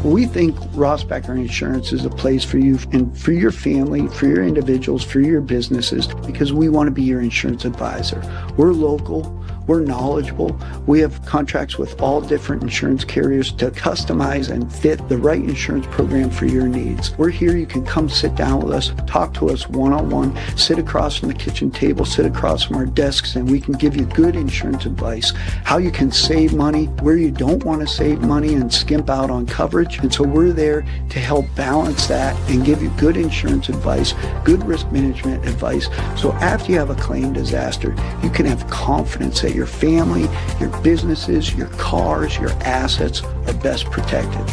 We think Ross Becker Insurance is a place for you and for your family, for your individuals, for your businesses, because we want to be your insurance advisor. We're local. We're knowledgeable. We have contracts with all different insurance carriers to customize and fit the right insurance program for your needs. We're here. You can come sit down with us, talk to us one-on-one, sit across from the kitchen table, sit across from our desks, and we can give you good insurance advice, how you can save money, where you don't want to save money and skimp out on coverage. And so we're there to help balance that and give you good insurance advice, good risk management advice. So after you have a claim disaster, you can have confidence that your family, your businesses, your cars, your assets are best protected.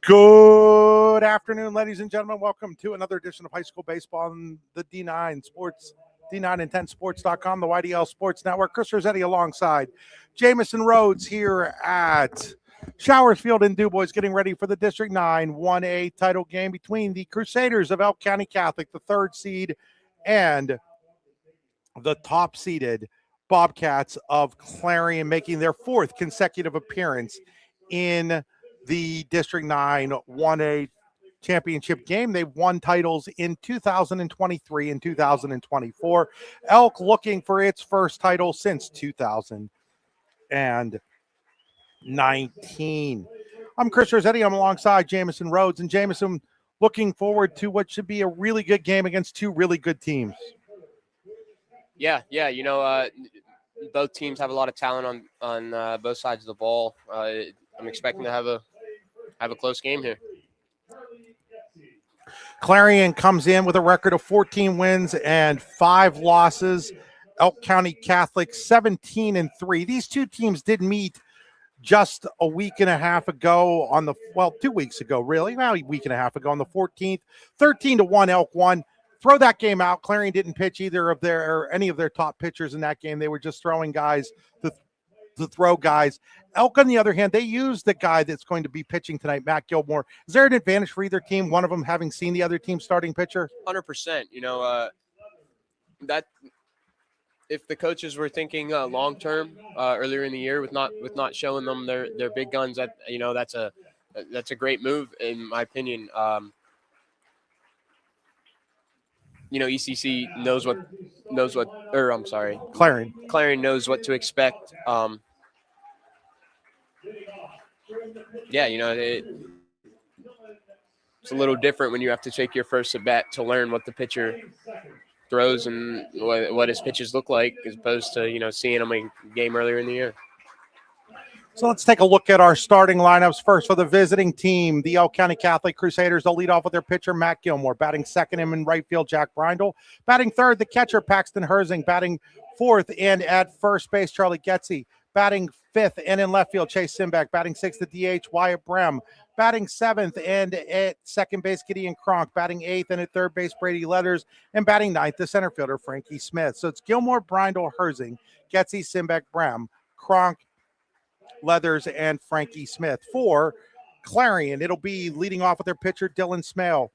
Good afternoon, ladies and gentlemen. Welcome to another edition of High School Baseball on the D9 Sports, D9and10sports.com, the YDL Sports Network. Chris Rossetti alongside Jamison Rhodes here at Showers Field in DuBois, getting ready for the District 9 1A title game between the Crusaders of Elk County Catholic, the third seed, and the top-seeded Bobcats of Clarion, making their fourth consecutive appearance in the District 9 1A championship game. They've won titles in 2023 and 2024. Elk looking for its first title since 2019. I'm Chris Rossetti. I'm alongside Jamison Rhodes. And Jamison, looking forward to what should be a really good game against two really good teams. Yeah. You know, both teams have a lot of talent on both sides of the ball. I'm expecting to have a close game here. Clarion comes in with a record of 14 wins and 5 losses. Elk County Catholic 17-3. These two teams did meet just a week and a half ago 2 weeks ago, really. Now a week and a half ago on the 14th. 13-1 Elk won. Throw that game out. Clarion didn't pitch any of their top pitchers in that game. They were just throwing guys to throw guys. Elk, on the other hand, they used the guy that's going to be pitching tonight, Matt Gilmore. Is there an advantage for either team, one of them having seen the other team's starting pitcher? 100%. You know, that if the coaches were thinking long-term earlier in the year with not showing them their big guns, that, you know, that's a great move, in my opinion. You know, ECC Clarion knows what to expect. Yeah, you know, it's a little different when you have to take your first at bat to learn what the pitcher throws and what his pitches look like, as opposed to, you know, seeing them in game earlier in the year. So let's take a look at our starting lineups first for the visiting team, the Elk County Catholic Crusaders. They'll lead off with their pitcher, Matt Gilmore. Batting second in right field, Jack Brindle. Batting third, the catcher, Paxton Herzing. Batting fourth and at first base, Charlie Getze. Batting fifth and in left field, Chase Simbeck. Batting sixth, the DH, Wyatt Brem. Batting seventh and at second base, Gideon Kronk. Batting eighth and at third base, Brady Letters. And batting ninth, the center fielder, Frankie Smith. So it's Gilmore, Brindle, Herzing, Getze, Simbeck, Brem, Kronk, Leathers, and Frankie Smith. For Clarion, it'll be leading off with their pitcher, Dylan Smale.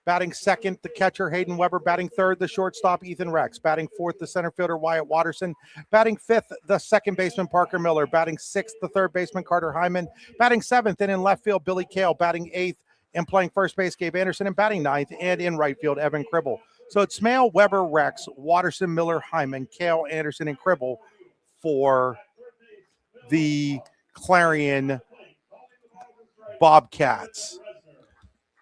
Batting second, the catcher, Hayden Weber. Batting third, the shortstop, Ethan Rex. Batting fourth, the center fielder, Wyatt Watterson. Batting fifth, the second baseman, Parker Miller. Batting sixth, the third baseman, Carter Hyman. Batting seventh and in left field, Billy Kale. Batting eighth and playing first base, Gabe Anderson. And batting ninth and in right field, Evan Cribble. So it's Smale, Weber, Rex, Watterson, Miller, Hyman, Kale, Anderson, and Cribble for the Clarion Bobcats.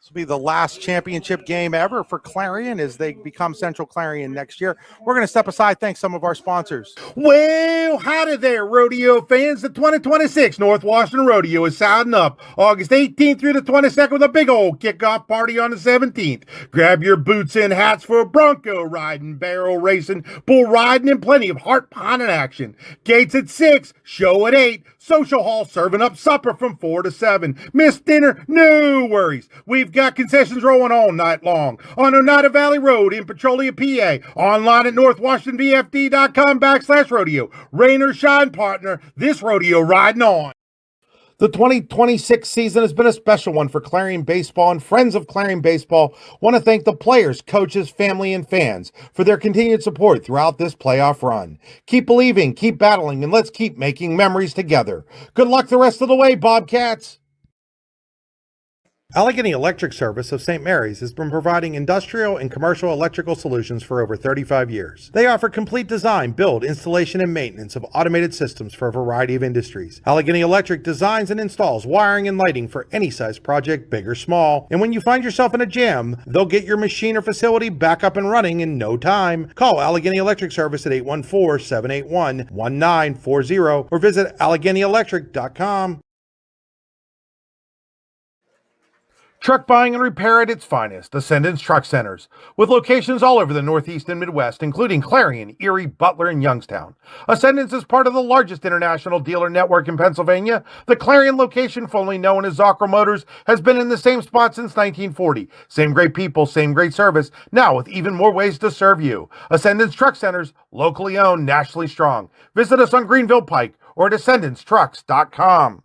This will be the last championship game ever for Clarion as they become Central Clarion next year. We're going to step aside, thank some of our sponsors. Well, howdy there, rodeo fans. The 2026 North Washington Rodeo is sounding up August 18th through the 22nd with a big old kickoff party on the 17th. Grab your boots and hats for bronco riding, barrel racing, bull riding, and plenty of heart-pounding action. Gates at 6, show at 8, social hall serving up supper from 4 to 7. Missed dinner? No worries. We've got concessions rolling all night long on Oneida Valley Road in Petrolia, PA. Online at northwashingtonvfd.com/rodeo. Rain or shine, partner, this rodeo riding on. The 2026 season has been a special one for Clarion Baseball, and friends of Clarion Baseball want to thank the players, coaches, family, and fans for their continued support throughout this playoff run. Keep believing, keep battling, and let's keep making memories together. Good luck the rest of the way, Bobcats! Allegheny Electric Service of St. Mary's has been providing industrial and commercial electrical solutions for over 35 years. They offer complete design, build, installation, and maintenance of automated systems for a variety of industries. Allegheny Electric designs and installs wiring and lighting for any size project, big or small. And when you find yourself in a jam, they'll get your machine or facility back up and running in no time. Call Allegheny Electric Service at 814-781-1940 or visit AlleghenyElectric.com. Truck buying and repair at its finest, Ascendance Truck Centers, with locations all over the Northeast and Midwest, including Clarion, Erie, Butler, and Youngstown. Ascendance is part of the largest international dealer network in Pennsylvania. The Clarion location, formerly known as Zocro Motors, has been in the same spot since 1940. Same great people, same great service, now with even more ways to serve you. Ascendance Truck Centers, locally owned, nationally strong. Visit us on Greenville Pike or at AscendanceTrucks.com.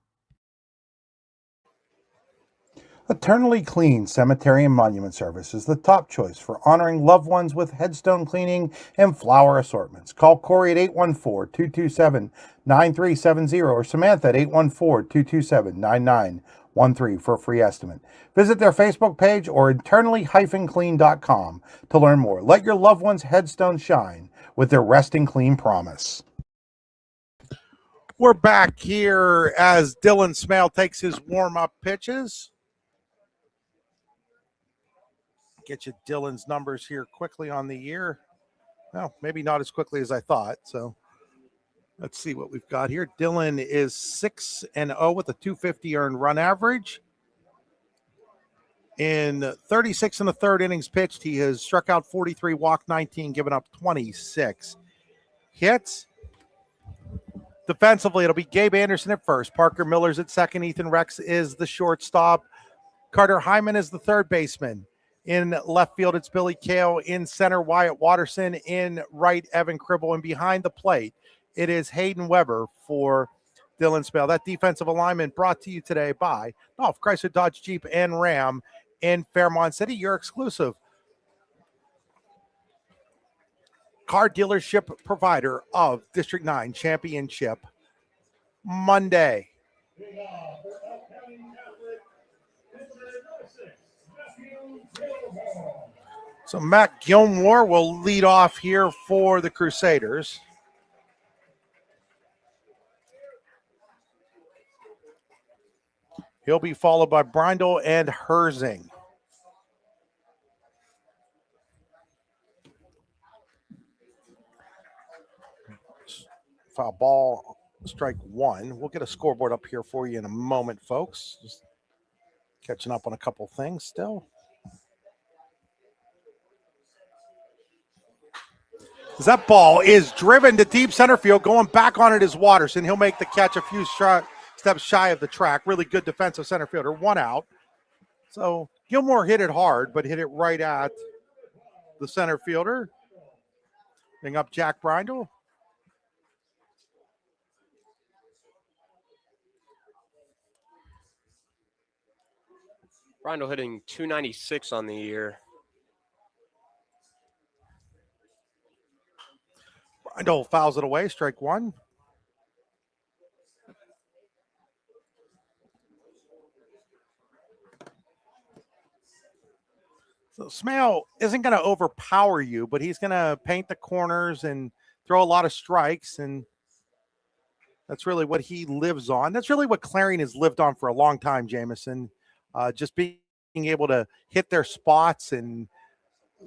Eternally Clean Cemetery and Monument Service is the top choice for honoring loved ones with headstone cleaning and flower assortments. Call Corey at 814-227-9370 or Samantha at 814-227-9913 for a free estimate. Visit their Facebook page or eternally-clean.com to learn more. Let your loved one's headstone shine with their resting clean promise. We're back here as Dylan Smale takes his warm-up pitches. Get you Dylan's numbers here quickly on the year. Well, maybe not as quickly as I thought. So let's see what we've got here. Dylan is 6-0 with a 250 earned run average. In 36 and a third innings pitched, he has struck out 43, walked 19, given up 26 hits. Defensively, it'll be Gabe Anderson at first. Parker Miller's at second. Ethan Rex is the shortstop. Carter Hyman is the third baseman. In left field, it's Billy Kale. In center, Wyatt Watterson. In right, Evan Cribble. And behind the plate, it is Hayden Weber for Dylan Smale. That defensive alignment brought to you today by Dolph Chrysler Dodge Jeep and Ram in Fairmont City, your exclusive car dealership provider of District 9 Championship Monday. So Matt Gilmore will lead off here for the Crusaders. He'll be followed by Brindle and Herzing. Foul ball, strike one. We'll get a scoreboard up here for you in a moment, folks. Just catching up on a couple things still. That ball is driven to deep center field. Going back on it is Watterson. He'll make the catch a few steps shy of the track. Really good defensive center fielder. One out. So Gilmore hit it hard, but hit it right at the center fielder. Bring up Jack Brindle. Brindle hitting 296 on the year. Brindle fouls it away, strike one. So Smale isn't going to overpower you, but he's going to paint the corners and throw a lot of strikes, and that's really what he lives on. That's really what Clarion has lived on for a long time, Jamison. Just being able to hit their spots and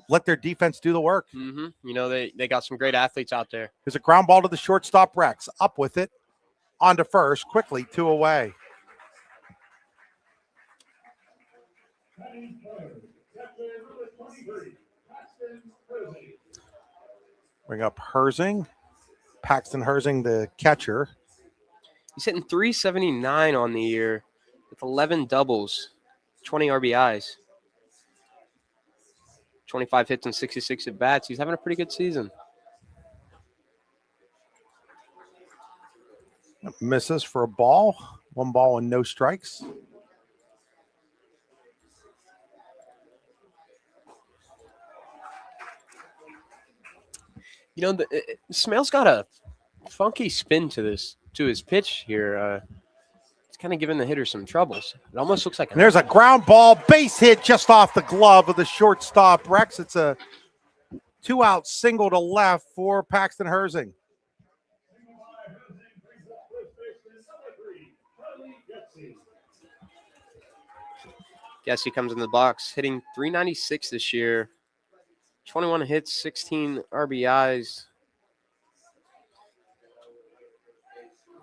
let their defense do the work. Mm-hmm. You know, they got some great athletes out there. There's a ground ball to the shortstop, Rex. Up with it. On to first. Quickly, 2 away. Bring up Herzing. Paxton Herzing, the catcher. He's hitting 379 on the year with 11 doubles, 20 RBIs. 25 hits and 66 at bats. He's having a pretty good season. Misses for a ball. 1 ball and no strikes. You know, Smale's got a funky spin to his pitch here. It's kind of giving the hitter some troubles. It almost looks like And there's a ground ball, base hit just off the glove of the shortstop, Rex. It's a 2-out single to left for Paxton Herzing. Guess he comes in the box, hitting .396 this year. 21 hits, 16 RBIs.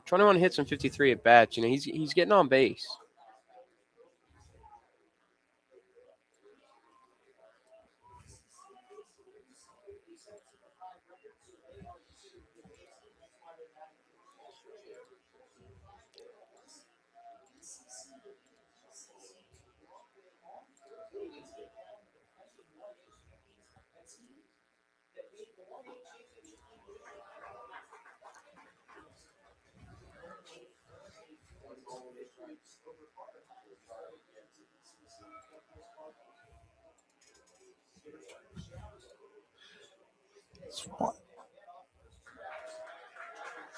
21 hits and 53 at bats. You know, he's getting on base.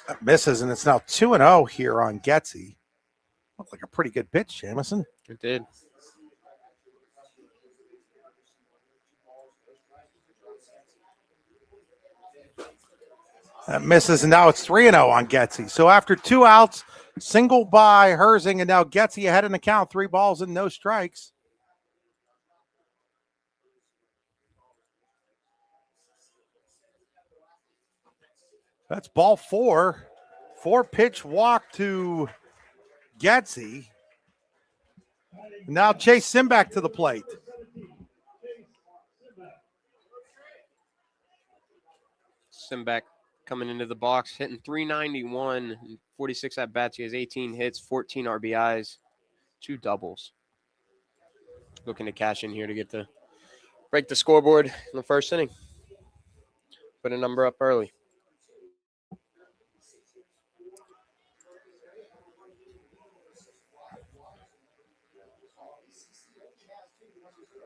That misses, and it's now 2-0 here on Getzey. Looked like a pretty good pitch, Jamison. It did. That misses, and now it's 3-0 on Getzey. So after 2 outs, single by Herzing, and now Getzey ahead in the count, 3 balls and no strikes. That's ball 4. 4-pitch walk to Getzey. Now Chase Simback to the plate. Simback coming into the box, hitting .391, 46 at bats. He has 18 hits, 14 RBIs, 2 doubles. Looking to cash in here to get the break the scoreboard in the first inning. Put a number up early.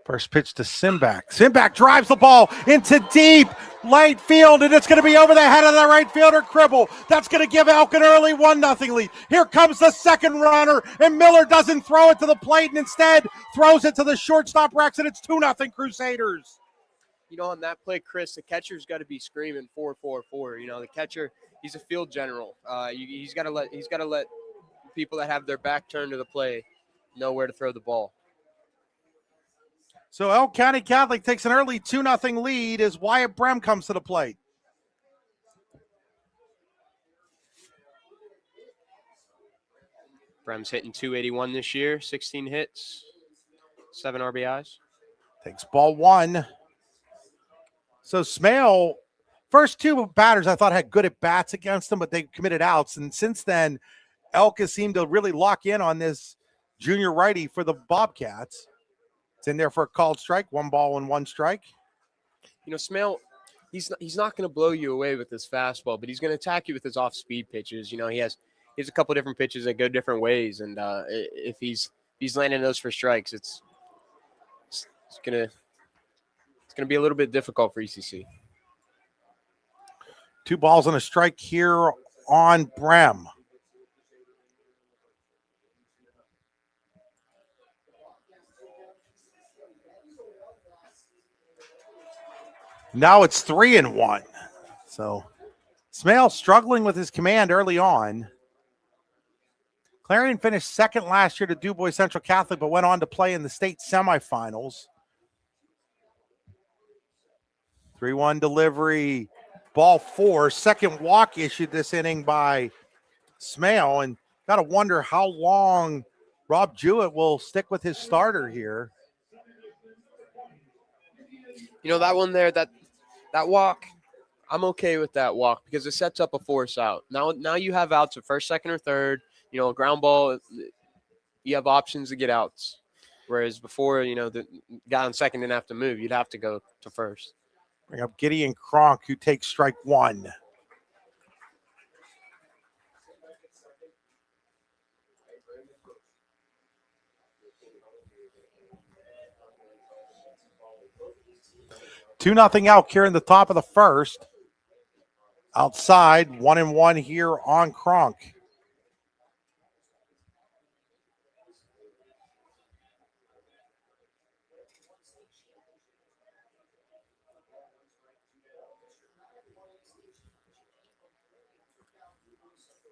First pitch to Simback. Simback drives the ball into deep right field, and it's going to be over the head of the right fielder, Cribble. That's going to give Elk an early 1-0 lead. Here comes the second runner, and Miller doesn't throw it to the plate, and instead throws it to the shortstop, Rex, and it's 2-0 Crusaders. You know, on that play, Chris, the catcher's got to be screaming 4-4-4. You know, the catcher, he's a field general. He's got to let people that have their back turned to the play know where to throw the ball. So Elk County Catholic takes an early 2-0 lead as Wyatt Brem comes to the plate. Brem's hitting .281 this year, 16 hits, 7 RBIs. Takes ball 1. So Smale, first 2 batters I thought had good at bats against them, but they committed outs. And since then, Elk has seemed to really lock in on this junior righty for the Bobcats. It's in there for a called strike, 1 ball and 1 strike. You know, Smale, he's not going to blow you away with his fastball, but he's going to attack you with his off-speed pitches. You know, he has a couple different pitches that go different ways, and if he's landing those for strikes, it's gonna be a little bit difficult for ECC. 2 balls and a strike here on Brem. Now it's 3-1. So Smale struggling with his command early on. Clarion finished second last year to DuBois Central Catholic, but went on to play in the state semifinals. 3-1 delivery, ball 4. Second walk issued this inning by Smale, and got to wonder how long Rob Jewett will stick with his starter here. You know, that one there, that walk, I'm okay with that walk because it sets up a force out. Now you have outs at first, second, or third. You know, a ground ball, you have options to get outs. Whereas before, you know, the guy on second didn't have to move. You'd have to go to first. Bring up Gideon Kronk, who takes strike 1. Two nothing Elk here in the top of the first. Outside, 1-1 here on Kronk.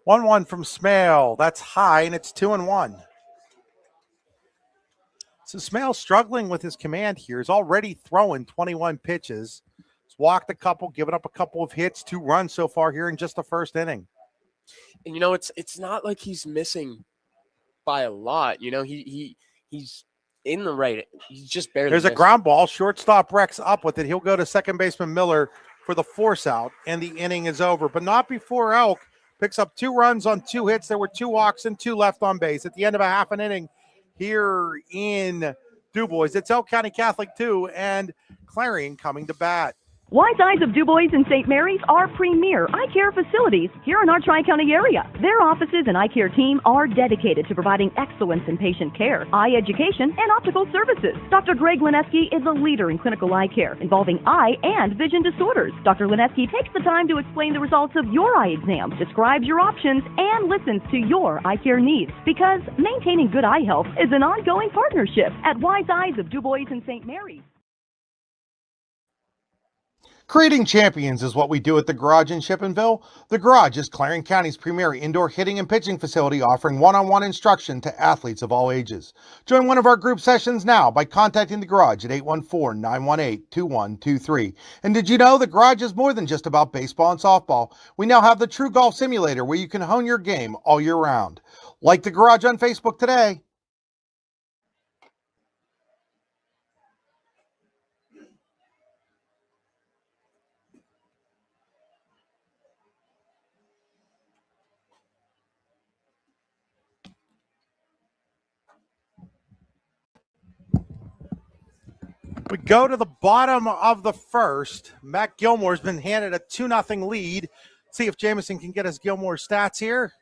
One from Smale. That's high, and it's 2-1. So Smale struggling with his command here. He's already throwing 21 pitches. He's walked a couple, given up a couple of hits, 2 runs so far here in just the first inning. And it's not like he's missing by a lot. He's in the right. He's just barely. There's a ground ball. Shortstop Rex up with it. He'll go to second baseman Miller for the force out, and the inning is over. But not before Elk picks up 2 runs on 2 hits. There were 2 walks and 2 left on base. At the end of a half an inning here in DuBois, it's Elk County Catholic 2 and Clarion coming to bat. Wise Eyes of DuBois and St. Mary's are premier eye care facilities here in our Tri-County area. Their offices and eye care team are dedicated to providing excellence in patient care, eye education, and optical services. Dr. Greg Lineski is a leader in clinical eye care involving eye and vision disorders. Dr. Lineski takes the time to explain the results of your eye exam, describes your options, and listens to your eye care needs, because maintaining good eye health is an ongoing partnership at Wise Eyes of DuBois and St. Mary's. Creating champions is what we do at the Garage in Shippenville. The Garage is Clarion County's premier indoor hitting and pitching facility, offering one-on-one instruction to athletes of all ages. Join one of our group sessions now by contacting the Garage at 814-918-2123. And did you know the Garage is more than just about baseball and softball? We now have the True Golf Simulator where you can hone your game all year round. Like the Garage on Facebook today. We go to the bottom of the first. Matt Gilmore's been handed a 2-0 lead. See if Jamison can get us Gilmore's stats here.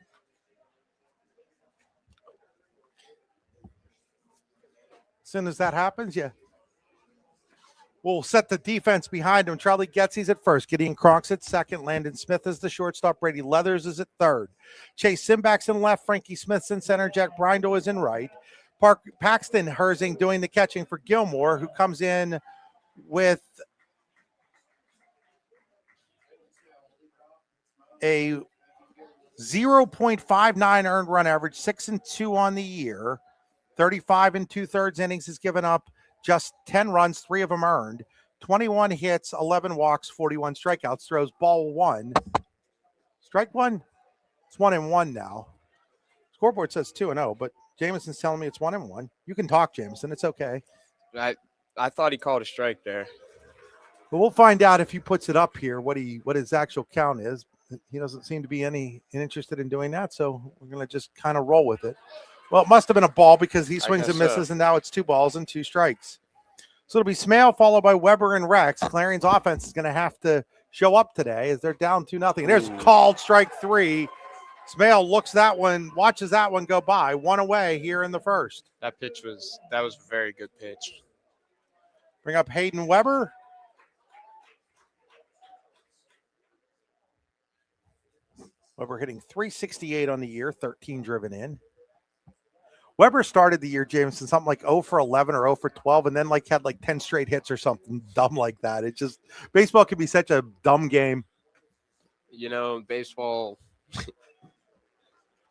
As soon as that happens, we'll set the defense behind him. Charlie Getsy's at first. Gideon Cronk's at second. Landon Smith is the shortstop. Brady Leathers is at third. Chase Simbach's in left. Frankie Smith's in center. Jack Brindle is in right. Paxton Herzing doing the catching for Gilmore, who comes in with a 0.59 earned run average, 6-2 on the year. 35 2/3 innings, has given up just 10 runs, 3 of them earned. 21 hits, 11 walks, 41 strikeouts. Throws ball 1. Strike 1. It's 1-1 now. Scoreboard says 2-0, but Jamison's telling me it's 1-1. You can talk, Jamison. It's okay. I thought he called a strike there. But we'll find out if he puts it up here, what his actual count is. He doesn't seem to be interested in doing that, so we're going to just kind of roll with it. Well, it must have been a ball because he swings and misses, and now it's 2 balls and 2 strikes. So it'll be Smale followed by Weber and Rex. Clarion's offense is going to have to show up today as they're down 2-0. There's called strike 3. Smale watches that one go by. 1 away here in the first. That was a very good pitch. Bring up Hayden Weber. Weber hitting .368 on the year, 13 driven in. Weber started the year, Jameson, something like 0 for 11 or 0 for 12, and then had 10 straight hits or something dumb like that. It just, baseball can be such a dumb game. Baseball,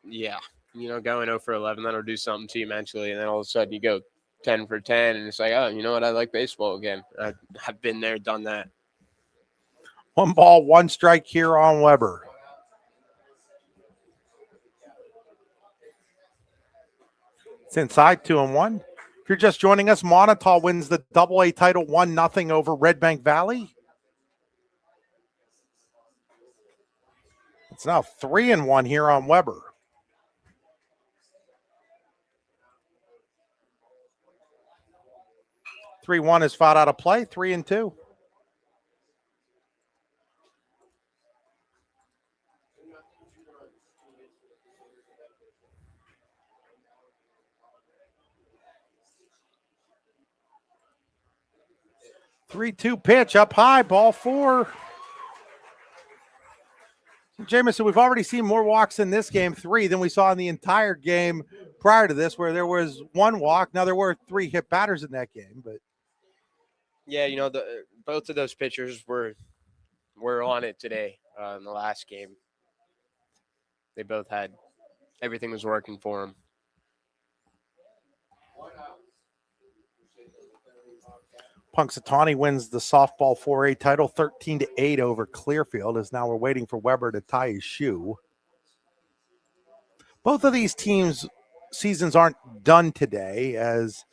yeah. Going 0 for 11, that'll do something to you mentally, and then all of a sudden you go 10 for 10, and it's like, oh, you know what? I like baseball again. I've been there, done that. 1 ball, 1 strike here on Weber. It's inside 2-1. If you're just joining us, Montauk wins the AA title 1-0 over Red Bank Valley. It's now 3-1 here on Weber. (3-1) is fouled out of play. 3-2. 3-2 pitch up high, ball 4. Jamison, we've already seen more walks in this game, 3, than we saw in the entire game prior to this, where there was 1 walk. Now there were 3 hit batters in that game, but Yeah, both of those pitchers were on it today in the last game. They both had everything was working for them. Punxsutawney wins the softball 4A title 13-8 over Clearfield, as now we're waiting for Weber to tie his shoe. Both of these teams' seasons aren't done today, as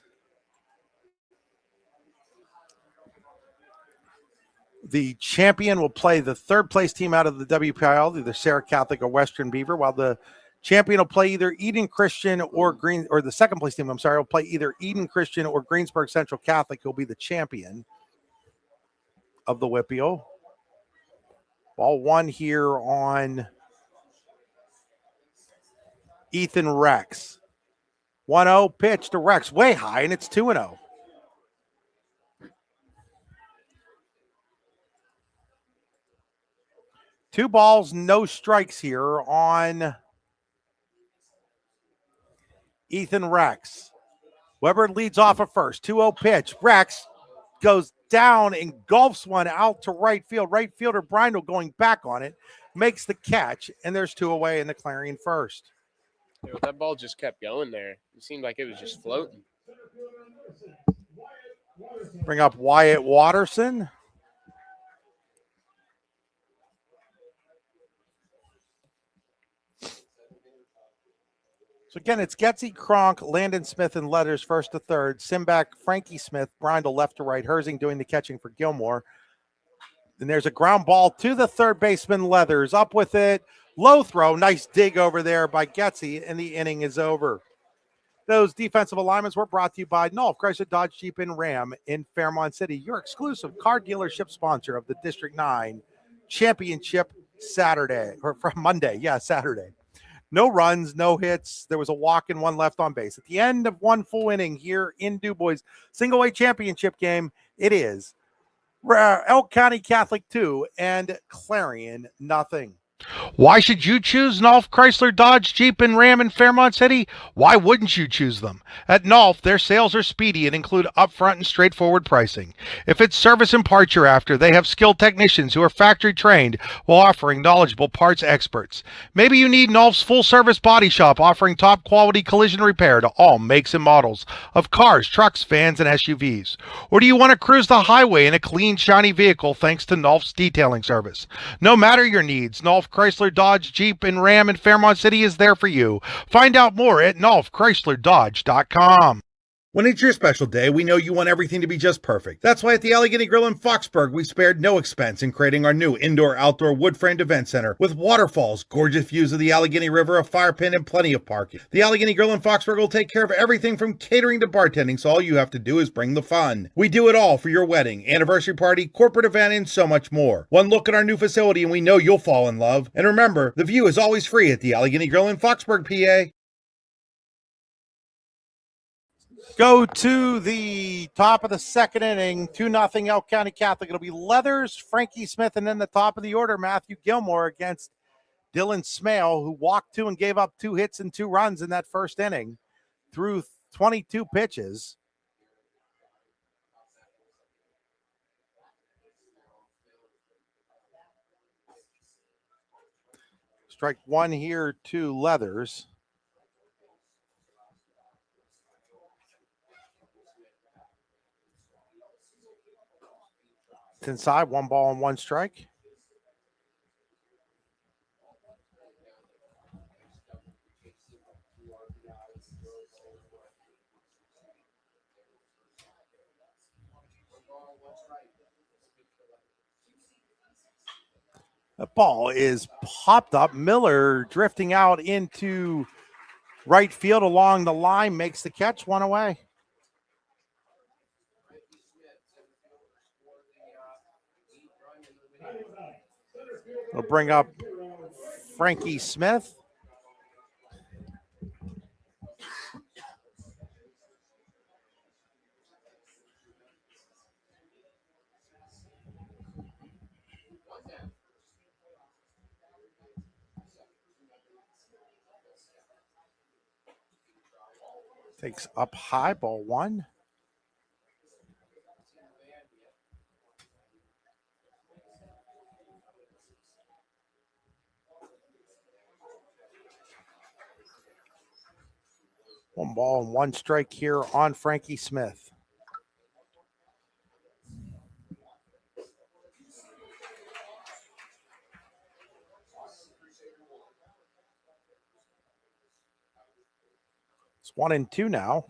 the champion will play the third place team out of the WPIL, either Sarah Catholic or Western Beaver, while the champion will play either Eden Christian or the second place team, will play either Eden Christian or Greensburg Central Catholic, who'll be the champion of the WPIL. Ball 1 here on Ethan Rex. 1-0 pitch to Rex, way high, and it's 2-0. Two balls, no strikes here on Ethan Rex. Weber leads off at first. 2-0 pitch. Rex goes down, engulfs one out to right field. Right fielder Brindle going back on it, makes the catch, and there's 2 away in the Clarion first. That ball just kept going there. It seemed like it was just floating. Bring up Wyatt Watterson. So again, it's Getzy, Kronk, Landon Smith, and Letters first to third. Simback, Frankie Smith, Brindle left to right. Herzing doing the catching for Gilmore. Then there's a ground ball to the third baseman, Leathers. Up with it. Low throw. Nice dig over there by Getzy, and the inning is over. Those defensive alignments were brought to you by Nolf, Chrysler, Dodge, Jeep, and Ram in Fairmont City, your exclusive car dealership sponsor of the District 9 Championship Saturday, or from Monday. Yeah, Saturday. No runs, no hits. There was a walk and 1 left on base. At the end of 1 full inning here in DuBois Single A Championship game, it is Elk County Catholic 2 and Clarion nothing. Why should you choose Nolf, Chrysler, Dodge, Jeep, and Ram in Fairmont City? Why wouldn't you choose them? At Nolf, their sales are speedy and include upfront and straightforward pricing. If it's service and parts you're after, they have skilled technicians who are factory trained while offering knowledgeable parts experts. Maybe you need Nolf's full-service body shop offering top-quality collision repair to all makes and models of cars, trucks, vans, and SUVs. Or do you want to cruise the highway in a clean, shiny vehicle thanks to Nolf's detailing service? No matter your needs, Nolf, Chrysler, Dodge, Jeep, and Ram in Fairmont City is there for you. Find out more at NolfChryslerDodge.com. When it's your special day, we know you want everything to be just perfect. That's why at the Allegheny Grill in Foxburg, we spared no expense in creating our new indoor-outdoor wood-framed event center with waterfalls, gorgeous views of the Allegheny River, a fire pit, and plenty of parking. The Allegheny Grill in Foxburg will take care of everything from catering to bartending, so all you have to do is bring the fun. We do it all for your wedding, anniversary party, corporate event, and so much more. One look at our new facility and we know you'll fall in love. And remember, the view is always free at the Allegheny Grill in Foxburg, PA. Go to the top of the second inning, 2-0 Elk County Catholic. It'll be Leathers, Frankie Smith, and then the top of the order, Matthew Gilmore against Dylan Smale, who walked 2 and gave up 2 hits and 2 runs in that first inning through 22 pitches. Strike 1 here to Leathers. It's inside, 1 ball and 1 strike. The ball is popped up. Miller drifting out into right field along the line, makes the catch, 1 away. We'll bring up Frankie Smith. Takes up high, ball one. One ball and one strike here on Frankie Smith. It's 1-2 now.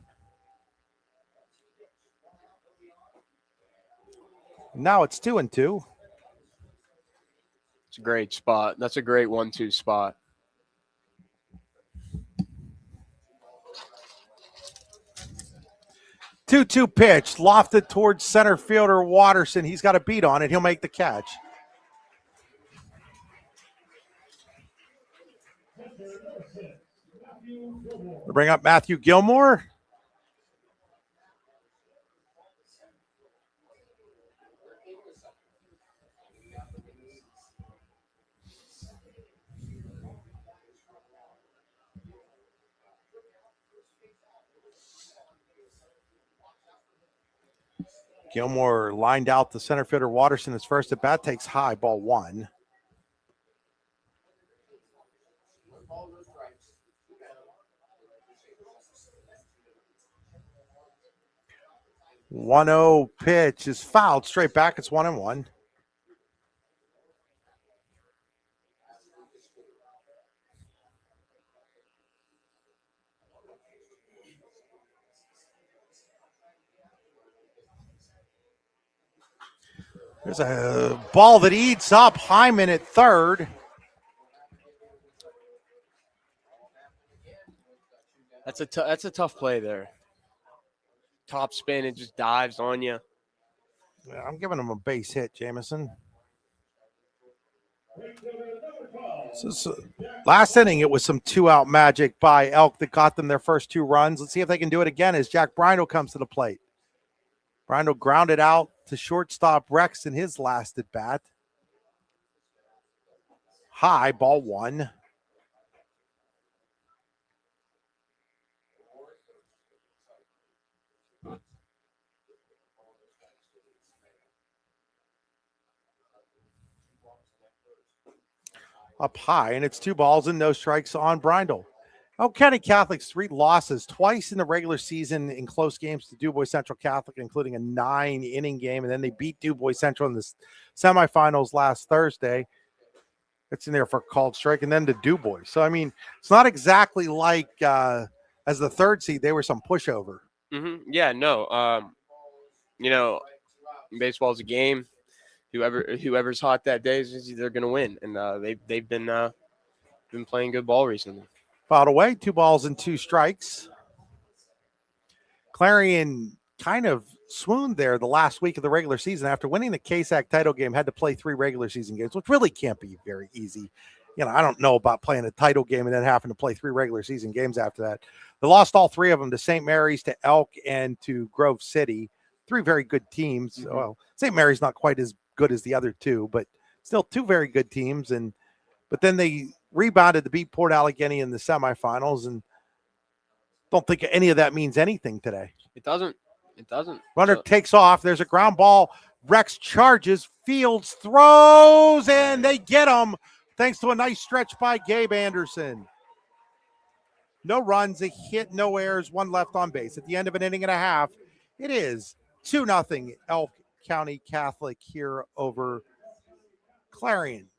Now it's 2-2. It's a great spot. That's a great 1-2 spot. Two pitch, lofted towards center fielder Watterson. He's got a beat on it. He'll make the catch. We'll bring up Matthew Gilmore. Gilmore lined out the center fielder Watterson. His first at bat, takes high, ball one. One-0 pitch is fouled straight back. It's 1-1. There's a ball that eats up Hyman at third. That's a tough play there. Top spin, it just dives on you. Yeah, I'm giving him a base hit, Jamison. So last inning, it was some two-out magic by Elk that got them their first two runs. Let's see if they can do it again as Jack Brindle comes to the plate. Brindle grounded out to shortstop Rex in his last at bat. High, ball one. Up high, and it's 2 balls and no strikes on Brindle. Elk County Catholic's 3 losses, twice in the regular season in close games to Du Bois Central Catholic, including a 9-inning game, and then they beat Du Bois Central in the semifinals last Thursday. It's in there for a called strike, and then to Du Bois. So, I mean, it's not exactly like as the 3rd seed, they were some pushover. Mm-hmm. Yeah, no. You know, baseball's a game. Whoever's hot that day they're going to win, and they've been playing good ball recently. Fouled away, 2 balls and 2 strikes. Clarion kind of swooned there the last week of the regular season after winning the KSAC title game. Had to play 3 regular season games, which really can't be very easy. You know, I don't know about playing a title game and then having to play 3 regular season games after that. They lost all 3 of them to St. Mary's, to Elk, and to Grove City. 3 very good teams. Mm-hmm. Well, St. Mary's not quite as good as the other 2, but still 2 very good teams. But then they rebounded to beat Port Allegheny in the semifinals, and don't think any of that means anything today. It doesn't. Runner takes off. There's a ground ball. Rex charges, fields, throws, and they get him thanks to a nice stretch by Gabe Anderson. No runs, a hit, no errors, 1 left on base. At the end of an inning and a half, it is 2-0 Elk County Catholic here over Clarion.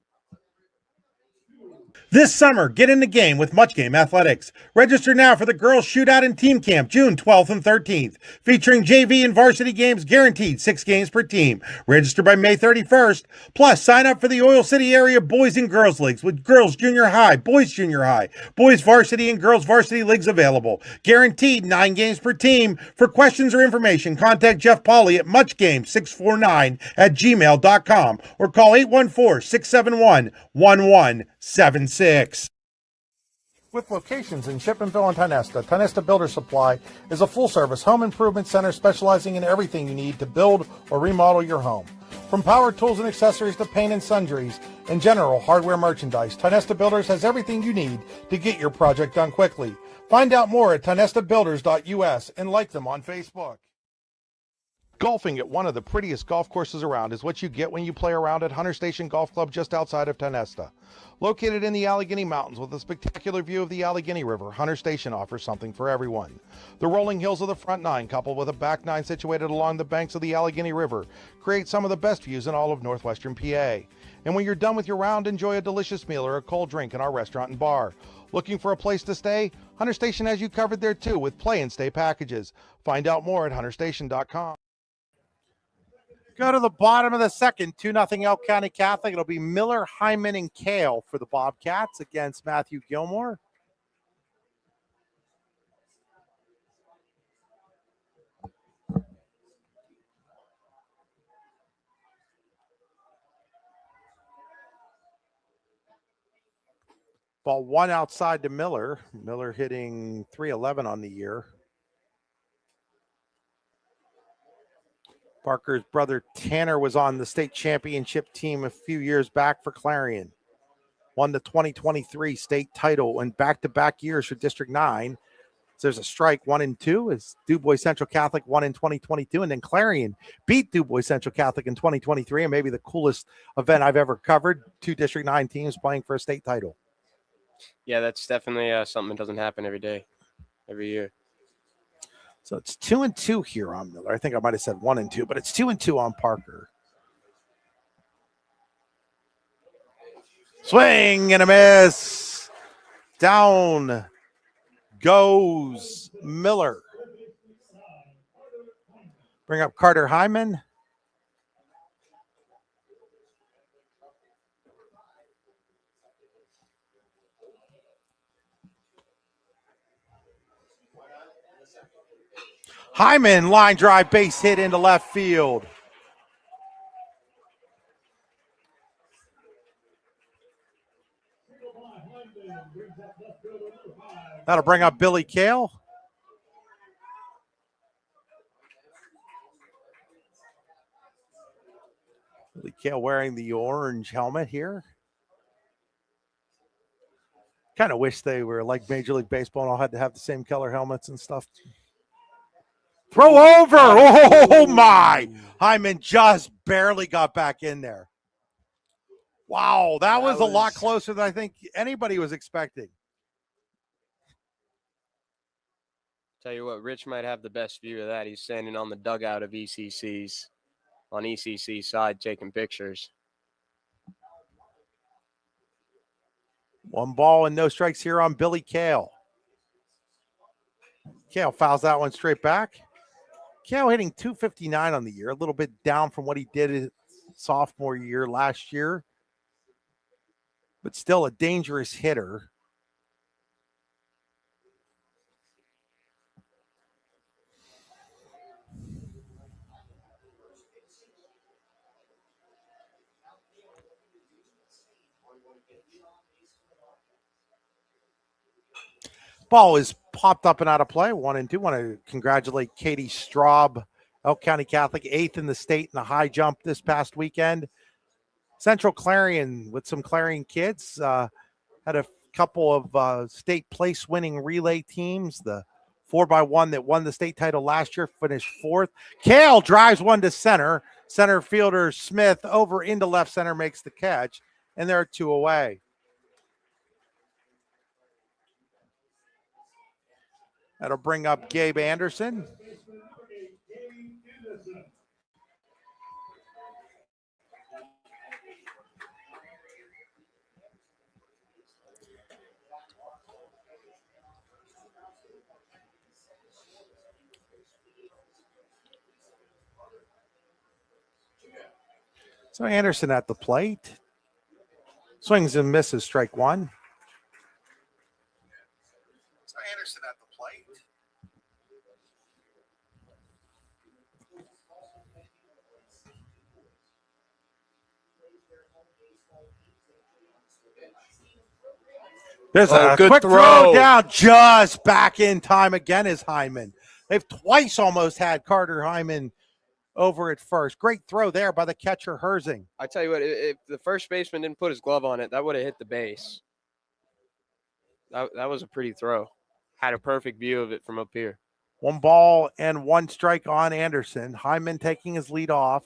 This summer, get in the game with Much Game Athletics. Register now for the Girls Shootout and Team Camp, June 12th and 13th, featuring JV and varsity games guaranteed 6 games per team. Register by May 31st. Plus, sign up for the Oil City area Boys and Girls Leagues with Girls Junior High, Boys Junior High, Boys Varsity and Girls Varsity Leagues available. Guaranteed 9 games per team. For questions or information, contact Jeff Pauley at muchgame649@gmail.com or call 814-671-1176. With locations in Shippenville and Tionesta, Tionesta Builder Supply is a full-service home improvement center specializing in everything you need to build or remodel your home. From power tools and accessories to paint and sundries and general hardware merchandise, Tionesta Builders has everything you need to get your project done quickly. Find out more at TanestaBuilders.us and like them on Facebook. Golfing at one of the prettiest golf courses around is what you get when you play around at Hunter Station Golf Club just outside of Tanesta. Located in the Allegheny Mountains with a spectacular view of the Allegheny River, Hunter Station offers something for everyone. The rolling hills of the front nine, coupled with a back nine situated along the banks of the Allegheny River, create some of the best views in all of northwestern PA. And when you're done with your round, enjoy a delicious meal or a cold drink in our restaurant and bar. Looking for a place to stay? Hunter Station has you covered there too with play and stay packages. Find out more at hunterstation.com. Go to the bottom of the second, 2-0 Elk County Catholic. It'll be Miller, Hyman, and Kale for the Bobcats against Matthew Gilmore. Ball one outside to Miller. Miller hitting .311 on the year. Parker's brother Tanner was on the state championship team a few years back for Clarion. Won the 2023 state title in back-to-back years for District 9. So there's a strike 1 and 2 as DuBois Central Catholic won in 2022, and then Clarion beat DuBois Central Catholic in 2023, and maybe the coolest event I've ever covered. 2 District 9 teams playing for a state title. Yeah, that's definitely something that doesn't happen every day, every year. So it's 2 and 2 here on Miller. I think I might have said 1 and 2, but it's 2 and 2 on Parker. Swing and a miss. Down goes Miller. Bring up Carter Hyman. Hyman, line drive, base hit into left field. That'll bring up Billy Kale. Billy Kale wearing the orange helmet here. Kind of wish they were like Major League Baseball and all had to have the same color helmets and stuff. Throw over. Oh, my. Hyman just barely got back in there. Wow, that was a lot closer than I think anybody was expecting. Tell you what, Rich might have the best view of that. He's standing on the dugout of ECC's, on ECC side, taking pictures. 1 ball and no strikes here on Billy Kale. Kale fouls that one straight back. Kale hitting .259 on the year, a little bit down from what he did his sophomore year last year, but still a dangerous hitter. Ball is popped up and out of play, 1 and 2. Want to congratulate Katie Straub, Elk County Catholic, 8th in the state in the high jump this past weekend. Central Clarion with some Clarion kids had a couple of state place winning relay teams. The 4x1 that won the state title last year finished 4th. Kale drives one to center. Center fielder Smith over into left center makes the catch, and there are 2 away. That'll bring up Gabe Anderson. So Anderson at the plate. Swings and misses, strike 1. So Anderson at the plate. There's a quick throw down, just back in time again is Hyman. They've twice almost had Carter Hyman over at first. Great throw there by the catcher Herzing. I tell you what, if the first baseman didn't put his glove on it, that would have hit the base. That was a pretty throw. had a perfect view of it from up here. 1 ball and 1 strike on Anderson. Hyman taking his lead off.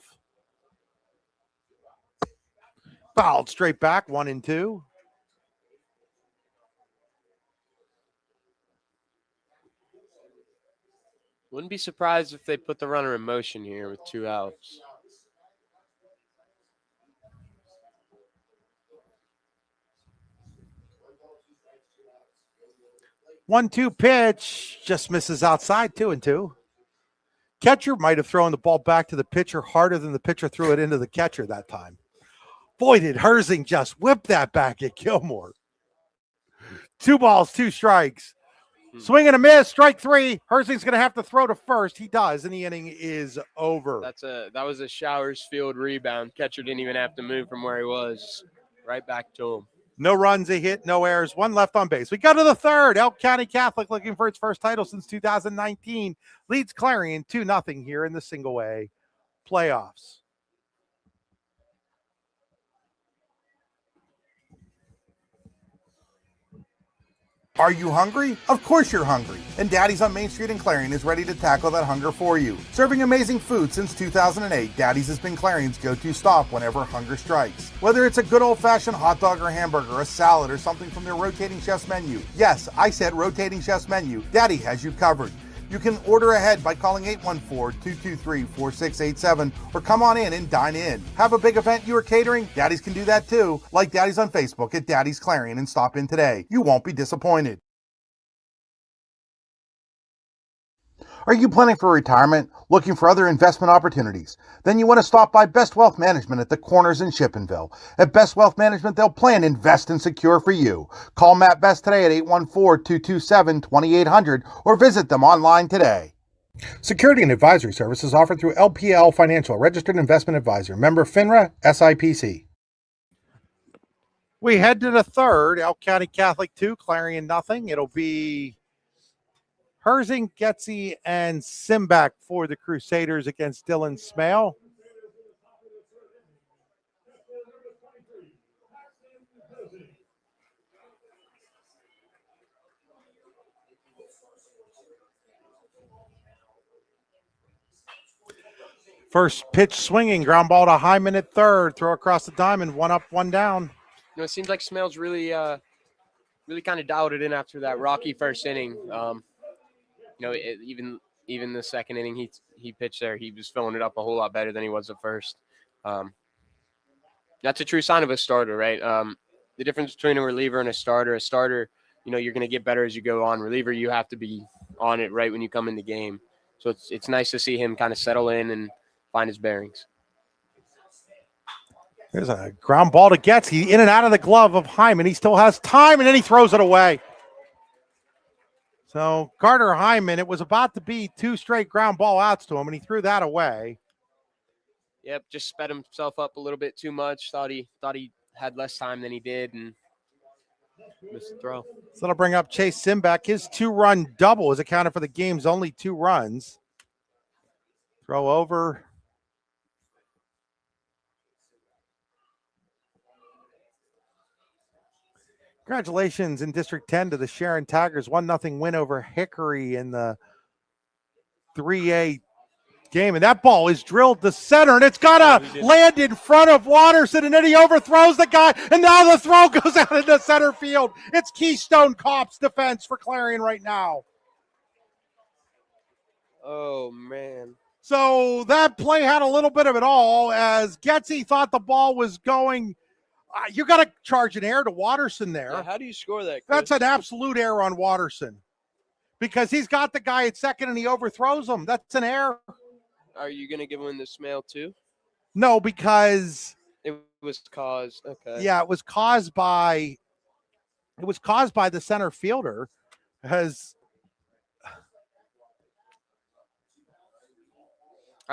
Fouled straight back, 1-2. Wouldn't be surprised if they put the runner in motion here with 2 outs. One-two pitch just misses outside. 2-2. Catcher might have thrown the ball back to the pitcher harder than the pitcher threw it into the catcher that time. Boy, did Herzing just whip that back at Gilmore. 2 balls, 2 strikes. Swing and a miss, strike 3. Herzing's going to have to throw to first. He does, and the inning is over. That was a Showers field rebound. Catcher didn't even have to move from where he was. Right back to him. No runs, a hit, no errors, 1 left on base. We go to the third. Elk County Catholic looking for its first title since 2019. Leads Clarion 2-0 here in the single A playoffs. Are you hungry? Of course you're hungry. And Daddy's on Main Street in Clarion is ready to tackle that hunger for you. Serving amazing food since 2008, Daddy's has been Clarion's go-to stop whenever hunger strikes. Whether it's a good old-fashioned hot dog or hamburger, a salad, or something from their rotating chef's menu. Yes, I said rotating chef's menu. Daddy has you covered. You can order ahead by calling 814-223-4687 or come on in and dine in. Have a big event you are catering? Daddy's can do that too. Like Daddy's on Facebook at Daddy's Clarion and stop in today. You won't be disappointed. Are you planning for retirement? Looking for other investment opportunities? Then you want to stop by Best Wealth Management at the Corners in Shippenville. At Best Wealth Management, they'll plan, invest, and secure for you. Call Matt Best today at 814-227-2800 or visit them online today. Security and advisory services offered through LPL Financial, registered investment advisor, member FINRA, SIPC. We head to the third. Elk County Catholic 2, Clarion 0. It'll be Herzing, Getzey, and Simbach for the Crusaders against Dylan Smale. First pitch swinging, ground ball to Hyman at third. Throw across the diamond, 1 up, 1 down. It seems like Smale's really kind of dialed it in after that rocky first inning. Even the second inning he pitched there, he was filling it up a whole lot better than he was at first. That's a true sign of a starter, right? The difference between a reliever and a starter, you're going to get better as you go on. Reliever, you have to be on it right when you come in the game. So it's nice to see him kind of settle in and find his bearings. There's a ground ball to Getzey, in and out of the glove of Hyman. He still has time, and then he throws it away. So Carter Hyman, it was about to be 2 straight ground ball outs to him, and he threw that away. Yep, just sped himself up a little bit too much. Thought he had less time than he did, and missed the throw. So that'll bring up Chase Simbach. His 2-run double is accounted for the game's only 2 runs. Throw over. Congratulations in District 10 to the Sharon Tigers. 1-0 win over Hickory in the 3A game. And that ball is drilled to center, and it's got to land in front of Watterson, and then he overthrows the guy, and now the throw goes out into center field. It's Keystone Cops defense for Clarion right now. Oh, man. So that play had a little bit of it all, as Getzey thought the ball was going. You got to charge an error to Watterson there. Yeah, how do you score that, Chris? That's an absolute error on Watterson, because he's got the guy at second and he overthrows him. That's an error. Are you going to give him the Smale too? No, because it was caused. Okay. Yeah, it was caused by the center fielder. I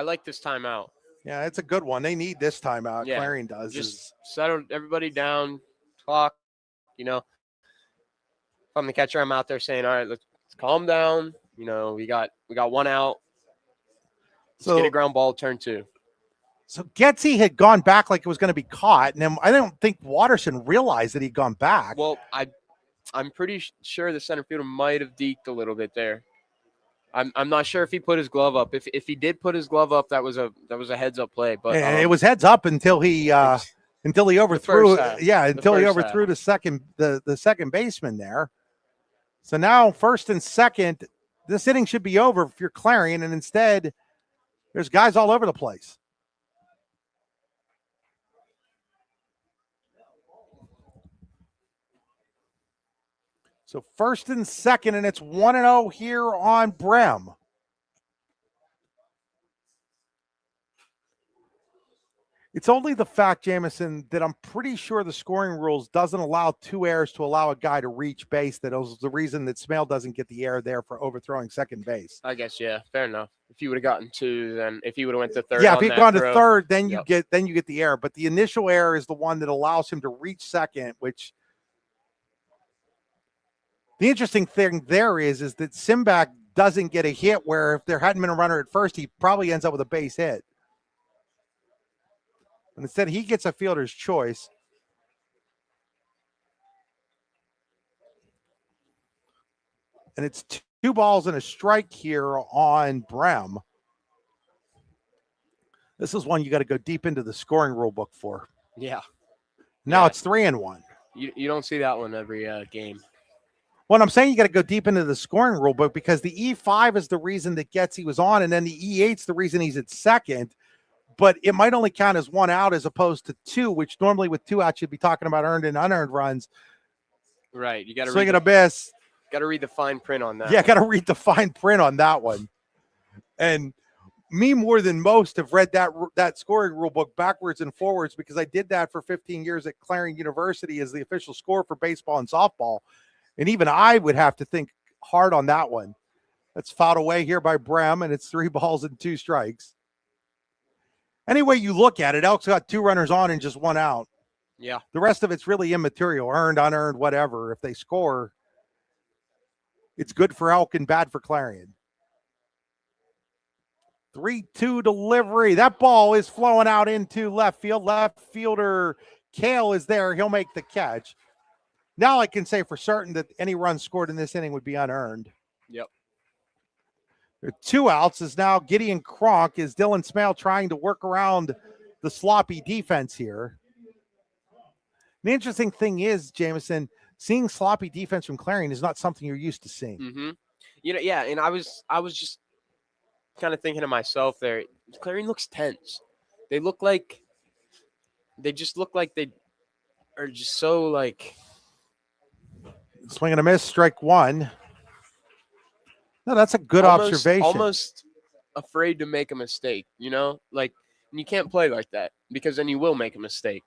like this timeout. Yeah, it's a good one. They need this timeout. Yeah, Clarion does. Just settle everybody down. Clock. If I'm the catcher, I'm out there saying, all right, let's calm down. We got 1 out. Let's get a ground ball, turn 2. So Getzey had gone back like it was going to be caught, and then I don't think Watterson realized that he'd gone back. Well, I'm pretty sure the center fielder might have deked a little bit there. I'm not sure if he put his glove up. If he did put his glove up, that was a heads up play. But It was heads up until he overthrew. Until he overthrew the second baseman there. So now first and second, this inning should be over if you're Clarion, and instead there's guys all over the place. So first and second, and it's 1-0 here on Brem. It's only the fact, Jamison, that I'm pretty sure the scoring rules doesn't allow 2 errors to allow a guy to reach base. That was the reason that Smale doesn't get the error there for overthrowing second base. I guess, yeah, fair enough. If you would have gotten 2, then if he would have went to third, yeah, if he'd gone to third, then Yep. you get the error. But the initial error is the one that allows him to reach second. Which the interesting thing there is that Simback doesn't get a hit. Where if there hadn't been a runner at first, he probably ends up with a base hit. And instead, he gets a fielder's choice. And it's 2 balls and a strike here on Brem. This is one you got to go deep into the scoring rule book for. Yeah. Now it's 3-1. You don't see that one every game. Well, I'm saying you got to go deep into the scoring rule book because the E5 is the reason that Getzy was on, and then the E8's the reason he's at second. But it might only count as 1 out as opposed to 2, which normally with 2 outs you'd be talking about earned and unearned runs. Right. You got to swing and a miss. Got to read the fine print on that. Yeah, got to read the fine print on that one. And me more than most have read that scoring rule book backwards and forwards because I did that for 15 years at Clarion University as the official score for baseball and softball. And even I would have to think hard on that one. That's fouled away here by Brem, and it's 3 balls and 2 strikes. Any way you look at it, Elk's got 2 runners on and just 1 out. Yeah. The rest of it's really immaterial, earned, unearned, whatever. If they score, it's good for Elk and bad for Clarion. 3-2 delivery. That ball is flowing out into left field. Left fielder Kale is there. He'll make the catch. Now I can say for certain that any run scored in this inning would be unearned. Yep. There are 2 outs is now Gideon Kronk. Is Dylan Smale trying to work around the sloppy defense here? The interesting thing is, Jamison, seeing sloppy defense from Clarion is not something you're used to seeing. Mm-hmm. Yeah, and I was just kind of thinking to myself there, Clarion looks tense. They just look like they are just so like. Swing and a miss, strike 1. No, that's a good observation. Almost afraid to make a mistake, like you can't play like that because then you will make a mistake.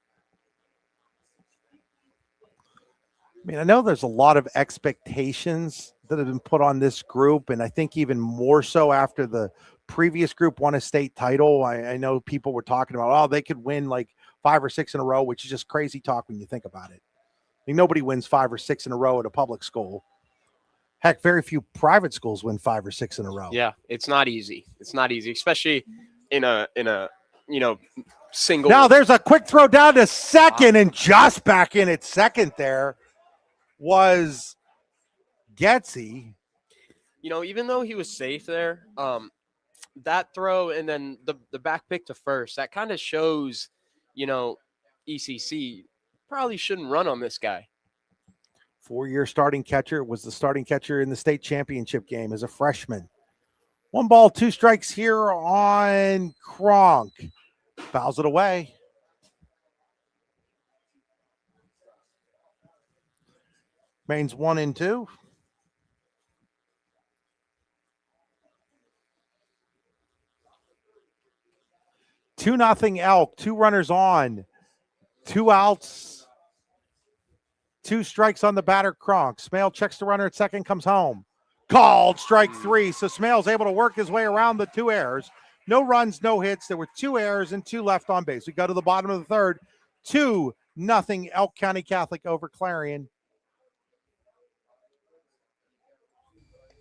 I mean, I know there's a lot of expectations that have been put on this group, and I think even more so after the previous group won a state title. I know people were talking about, they could win like 5 or 6 in a row, which is just crazy talk when you think about it. I mean, nobody wins 5 or 6 in a row at a public school. Heck, very few private schools win 5 or 6 in a row. Yeah, it's not easy. It's not easy, especially in a single. Now there's a quick throw down to second, and just back in at second there was Getzy. Even though he was safe there, that throw and then the back pick to first, that kind of shows, ECC probably shouldn't run on this guy. 4-year starting catcher, was the starting catcher in the state championship game as a freshman. 1 ball, 2 strikes here on Kronk. Fouls it away. Remains 1-2. Two nothing Elk, 2 runners on, 2 outs, 2 strikes on the batter Kronk. Smale checks the runner at second, comes home. Called strike 3. So Smale's able to work his way around the 2 errors. No runs, no hits. There were 2 errors and 2 left on base. We go to the bottom of the third. 2-0 Elk County Catholic over Clarion.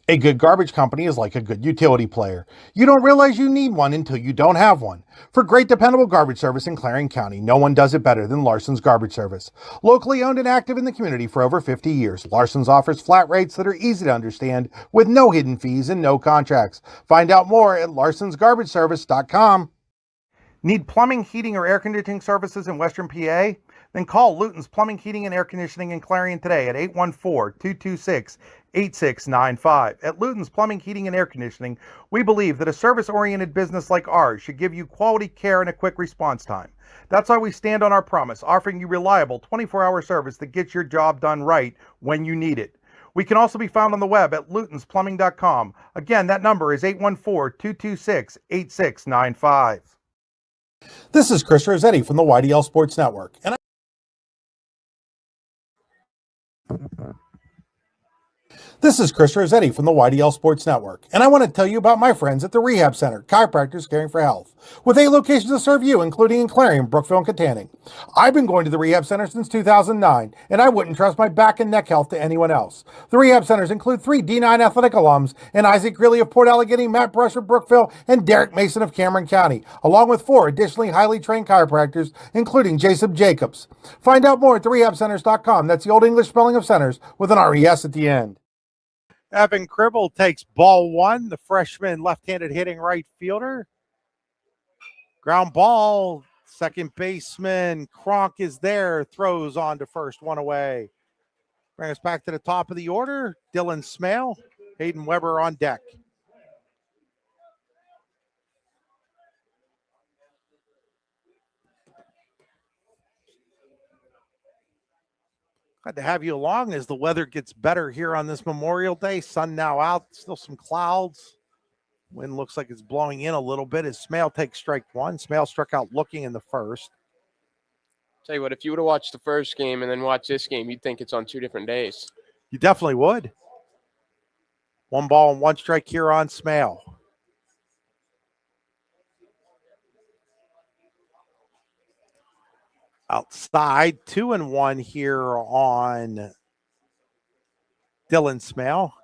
A good garbage company is like a good utility player. You don't realize you need one until you don't have one. For great dependable garbage service in Clarion County, no one does it better than Larson's Garbage Service. Locally owned and active in the community for over 50 years, Larson's offers flat rates that are easy to understand with no hidden fees and no contracts. Find out more at larsonsgarbageservice.com. Need plumbing, heating, or air conditioning services in Western PA? Then call Luton's Plumbing, Heating, and Air Conditioning in Clarion today at 814-226-8695. At Luton's Plumbing, Heating, and Air Conditioning, we believe that a service-oriented business like ours should give you quality care and a quick response time. That's why we stand on our promise, offering you reliable 24-hour service that gets your job done right when you need it. We can also be found on the web at lutonsplumbing.com. Again, that number is 814-226-8695. This is Chris Rossetti from the YDL Sports Network. This is Chris Rossetti from the YDL Sports Network, and I want to tell you about my friends at the Rehab Center, Chiropractors Caring for Health, with 8 locations to serve you, including in Clarion, Brookville, and Katanning. I've been going to the Rehab Center since 2009, and I wouldn't trust my back and neck health to anyone else. The Rehab Centers include 3 D9 athletic alums, and Isaac Greeley of Port Allegheny, Matt Brush of Brookville, and Derek Mason of Cameron County, along with 4 additionally highly trained chiropractors, including Jason Jacobs. Find out more at therehabcenters.com. That's the Old English spelling of centers with an RES at the end. Evan Cribble takes ball 1, the freshman left-handed hitting right fielder. Ground ball, second baseman Kronk is there, throws on to first, 1 away. Bring us back to the top of the order. Dylan Smale, Hayden Weber on deck. Glad to have you along as the weather gets better here on this Memorial Day. Sun now out, still some clouds. Wind looks like it's blowing in a little bit as Smale takes strike 1. Smale struck out looking in the first. Tell you what, if you would have watched the first game and then watched this game, you'd think it's on 2 different days. You definitely would. 1 ball and 1 strike here on Smale. Outside, 2-1 here on Dylan Smale.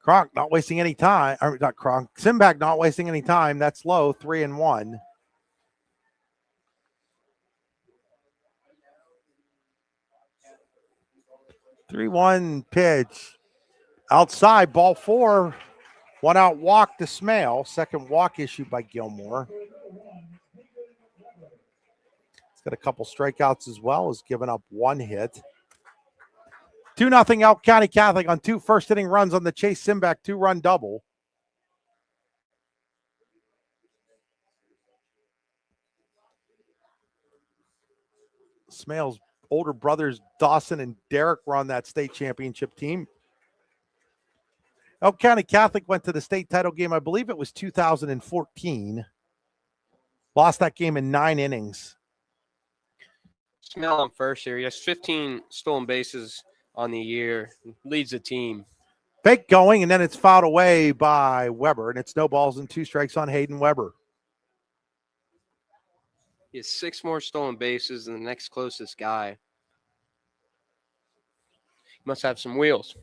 Kronk not wasting any time. Or not Kronk. Simbach not wasting any time. That's low, 3-1. Three-one pitch. Outside, ball 4. 1 out walk to Smale. Second walk issued by Gilmore. Got a couple strikeouts as well, has given up 1 hit. 2-0 Elk County Catholic on 2 first-inning runs on the Chase Simbach 2-run double. Smale's older brothers Dawson and Derek were on that state championship team. Elk County Catholic went to the state title game, I believe it was 2014. Lost that game in 9 innings. Smell on first here. He has 15 stolen bases on the year. Leads the team. Fake going, and then it's fouled away by Weber, and it's no balls and 2 strikes on Hayden Weber. He has 6 more stolen bases than the next closest guy. He must have some wheels.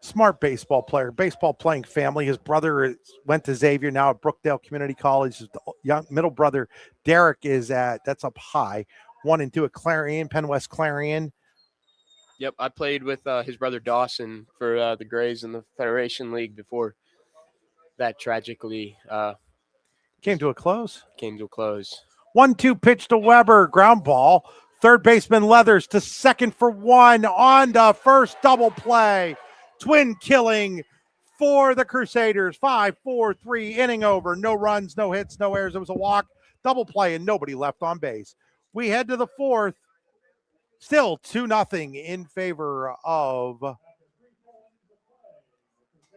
Smart baseball player, baseball playing family. His brother went to Xavier, now at Brookdale Community College. His middle brother, Derek, that's up high. 1 and 2 at Clarion, Penn West Clarion. Yep, I played with his brother Dawson for the Grays in the Federation League before that tragically came to a close. 1-2 pitch to Weber, ground ball. Third baseman Leathers to second for 1 on to first, double play. Twin killing for the Crusaders. 5-4-3 inning over. No runs, no hits, no errors. It was a walk, double play, and nobody left on base. We head to the 4th. Still 2-0 in favor of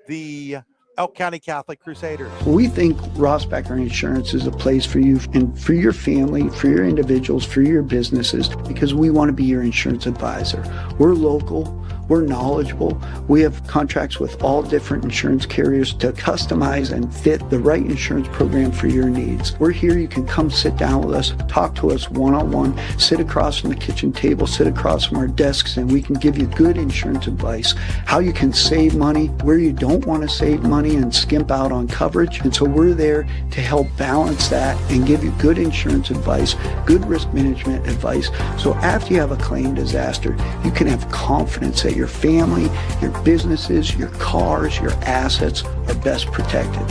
the Elk County Catholic Crusaders. We think Ross Becker Insurance is a place for you and for your family, for your individuals, for your businesses, because we want to be your insurance advisor. We're local. We're knowledgeable. We have contracts with all different insurance carriers to customize and fit the right insurance program for your needs. We're here. You can come sit down with us, talk to us one-on-one, sit across from the kitchen table, sit across from our desks, and we can give you good insurance advice, how you can save money, where you don't want to save money and skimp out on coverage. And so we're there to help balance that and give you good insurance advice, good risk management advice. So after you have a claim disaster, you can have confidence that your family, your businesses, your cars, your assets are best protected.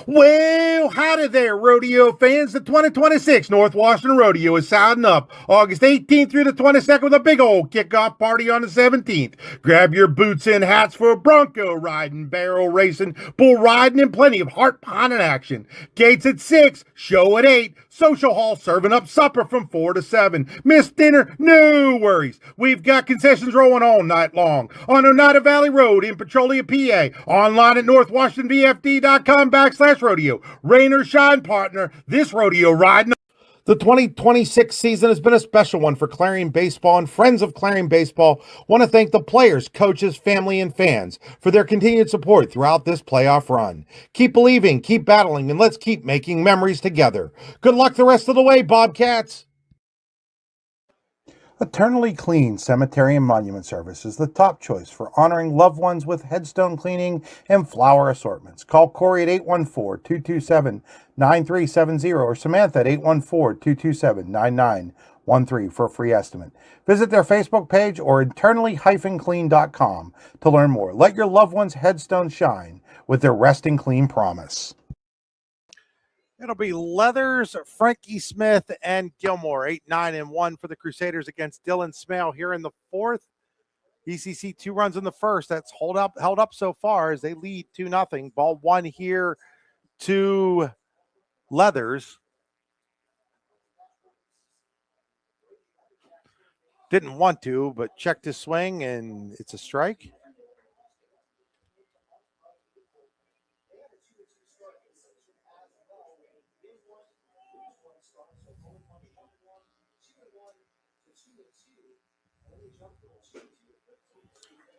Well, howdy there, rodeo fans. The 2026 North Washington Rodeo is sounding up August 18th through the 22nd with a big old kickoff party on the 17th. Grab your boots and hats for bronco riding, barrel racing, bull riding, and plenty of heart-pounding action. Gates at 6, show at 8, social hall serving up supper from 4 to 7. Missed dinner? No worries. We've got concessions rolling all night long on Oneida Valley Road in Petrolia, PA. Online at northwashingtonvfd.com/rodeo. Rain or shine, partner, this rodeo riding. The 2026 season has been a special one for Clarion Baseball, and friends of Clarion Baseball want to thank the players, coaches, family, and fans for their continued support throughout this playoff run. Keep believing, keep battling, and let's keep making memories together. Good luck the rest of the way, Bobcats! Eternally Clean Cemetery and Monument Service is the top choice for honoring loved ones with headstone cleaning and flower assortments. Call Corey at 814-227-9370 or Samantha at 814-227-9913 for a free estimate. Visit their Facebook page or eternally-clean.com to learn more. Let your loved one's headstone shine with their Resting Clean promise. It'll be Leathers, Frankie Smith, and Gilmore. 8-9-1 for the Crusaders against Dylan Smale here in the fourth. ECC 2 runs in the first. That's held up so far as they lead 2-0. Ball 1 here to Leathers. Didn't want to, but checked his swing, and it's a strike.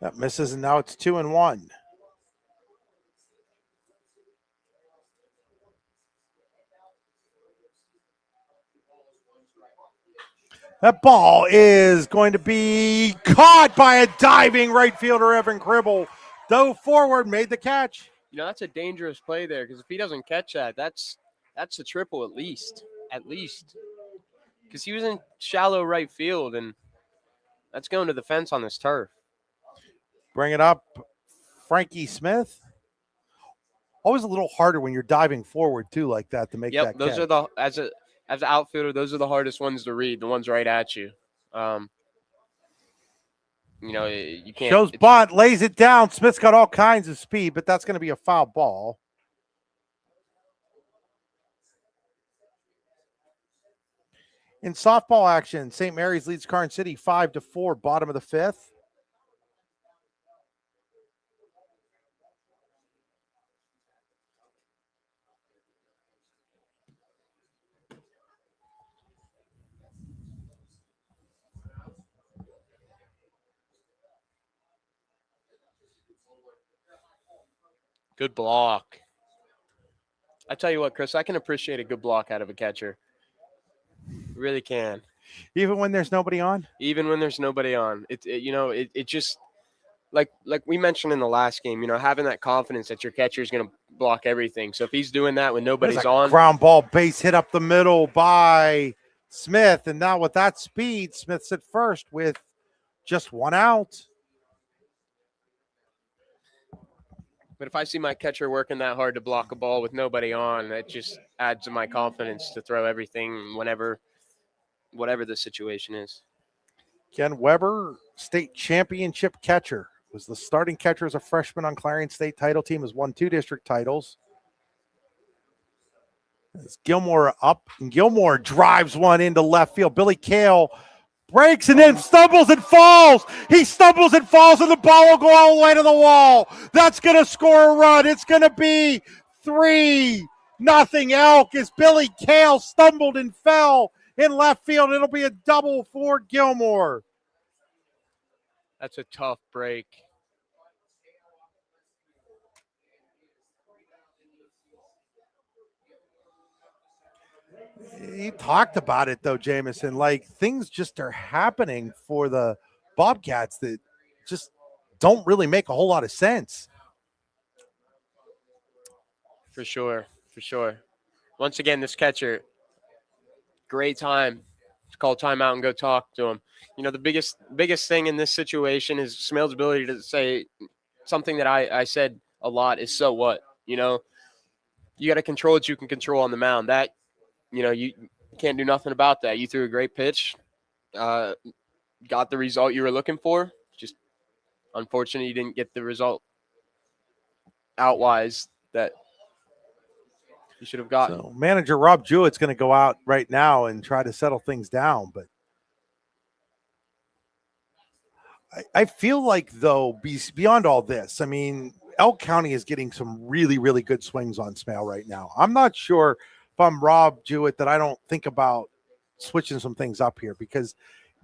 That misses, and now it's 2-1. That ball is going to be caught by a diving right fielder, Evan Cribble. Dove forward, made the catch. You know, that's a dangerous play there, because if he doesn't catch that, that's a triple at least. Because he was in shallow right field, and that's going to the fence on this turf. Bring it up, Frankie Smith. Always a little harder when you're diving forward, too, like that to make that catch. Those are the, as an outfielder, those are the hardest ones to read, the ones right at you. You know, you can't. Shows bunt, lays it down. Smith's got all kinds of speed, but that's going to be a foul ball. In softball action, St. Mary's leads Carson City 5-4, bottom of the fifth. Good block. I tell you what, Chris, I can appreciate a good block out of a catcher. Really can. Even when there's nobody on? Even when there's nobody on. It just, like we mentioned in the last game, you know, having that confidence that your catcher is going to block everything. So if he's doing that when nobody's on. Ground ball, base hit up the middle by Smith. And now with that speed, Smith's at first with just one out. But if I see my catcher working that hard to block a ball with nobody on, that just adds to my confidence to throw everything whatever the situation is. Ken Weber, state championship catcher, was the starting catcher as a freshman on Clarion State title team, has won 2 district titles. As Gilmore up, and Gilmore drives one into left field. Billy Kale breaks and then stumbles and falls. He stumbles and falls, and the ball will go all the way to the wall. That's going to score a run. It's going to be 3-0 Elk as Billy Kale stumbled and fell in left field. It'll be a double for Gilmore. That's a tough break. He talked about it though, Jameson. Like things just are happening for the Bobcats that just don't really make a whole lot of sense. For sure. Once again, this catcher, great time to call timeout and go talk to him. You know, the biggest thing in this situation is Smail's ability to say something that I said a lot is so what? You know, you got to control what you can control on the mound. That, you know, you can't do nothing about that. You threw a great pitch, got the result you were looking for. Just unfortunately, you didn't get the result outwise that you should have gotten. So manager Rob Jewett's going to go out right now and try to settle things down. But I feel like, though, beyond all this, I mean, Elk County is getting some really, really good swings on Smail right now. I'm not sure if I'm Rob Jewett that I don't think about switching some things up here, because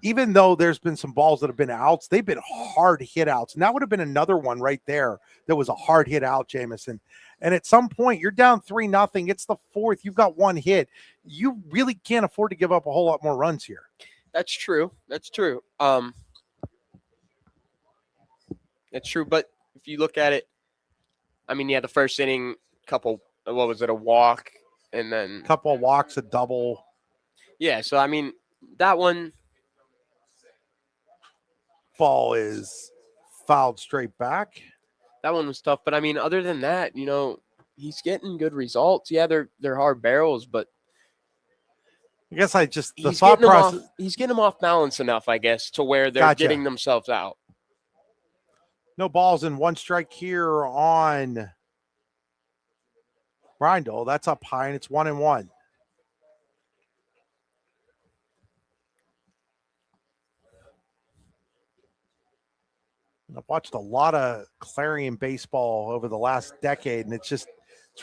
even though there's been some balls that have been outs, they've been hard hit outs. And that would have been another one right there that was a hard hit out, Jameson. And at some point, you're down 3-0. It's the fourth. You've got one hit. You really can't afford to give up a whole lot more runs here. That's true. That's true. But if you look at it, I mean, yeah, the first inning, couple, what was it, a walk, and then a couple of walks, a double. Yeah, so I mean, that one ball is fouled straight back. That one was tough, but I mean, other than that, you know, he's getting good results. Yeah, they're hard barrels, but I guess he's getting them off balance enough, I guess, to where they're Gotcha. getting themselves out. No balls in one strike here on Brindle. That's up high, and it's 1-1. I've watched a lot of Clarion baseball over the last decade, and it's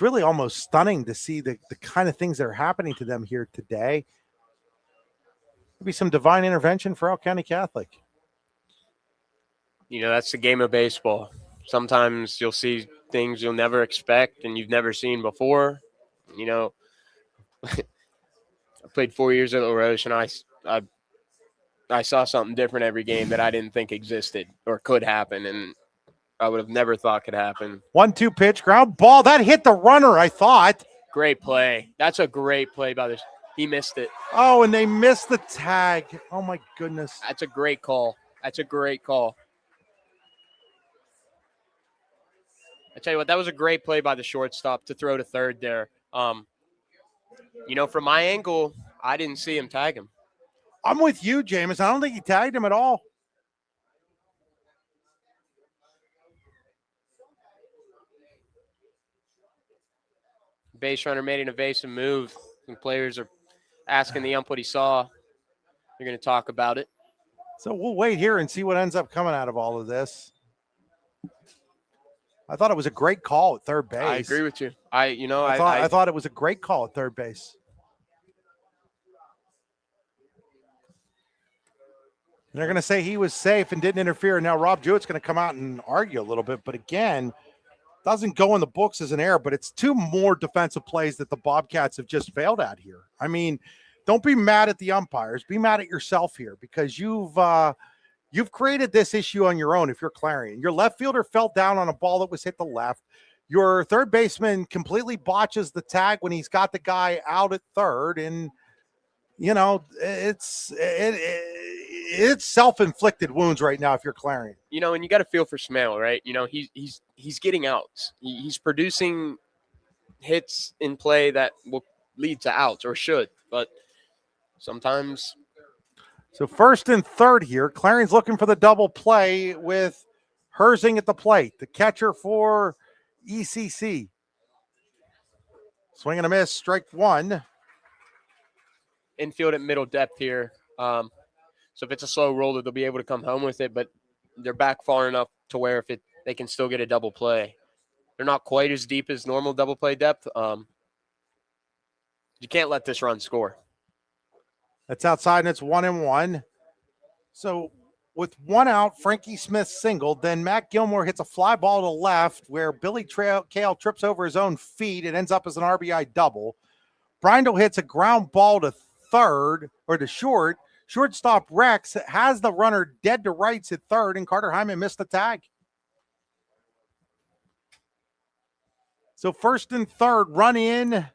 really almost stunning to see the kind of things that are happening to them here today. Maybe some divine intervention for Elk County Catholic. You know, that's the game of baseball. Sometimes you'll see things you'll never expect and you've never seen before. You know, I played 4 years at La Roche, and I saw something different every game that I didn't think existed or could happen, and I would have never thought could happen. 1-2 pitch, ground ball. That hit the runner, I thought. Great play. That's a great play by this. He missed it. Oh, and they missed the tag. Oh, my goodness. That's a great call. That's a great call. I tell you what, that was a great play by the shortstop to throw to third there. You know, from my angle, I didn't see him tag him. I'm with you, James. I don't think he tagged him at all. Base runner made an evasive move, and players are asking the ump what he saw. They're going to talk about it. So we'll wait here and see what ends up coming out of all of this. I thought it was a great call at third base. I agree with you. I thought it was a great call at third base. And they're going to say he was safe and didn't interfere. And now Rob Jewett's going to come out and argue a little bit. But again, doesn't go in the books as an error. But it's two more defensive plays that the Bobcats have just failed at here. I mean, don't be mad at the umpires. Be mad at yourself here, because you've created this issue on your own. If you're Clarion, your left fielder fell down on a ball that was hit the left. Your third baseman completely botches the tag when he's got the guy out at third. And, you know, it's self-inflicted wounds right now if you're Clarion. You know, and you got to feel for Smail, right? You know, he's getting outs. He's producing hits in play that will lead to outs, or should, but sometimes. So first and third here, Clarion's looking for the double play with Herzing at the plate, the catcher for ECC. Swing and a miss, strike one. Infield at middle depth here. So if it's a slow roller, they'll be able to come home with it, but they're back far enough to where they can still get a double play. They're not quite as deep as normal double play depth. You can't let this run score. That's outside, and it's 1-1. So with one out, Frankie Smith singled. Then Matt Gilmore hits a fly ball to left where Billy Kale trips over his own feet. It ends up as an RBI double. Brindle hits a ground ball to third or to short. Shortstop Rex has the runner dead to rights at third, and Carter Hyman missed the tag. So first and third, run in,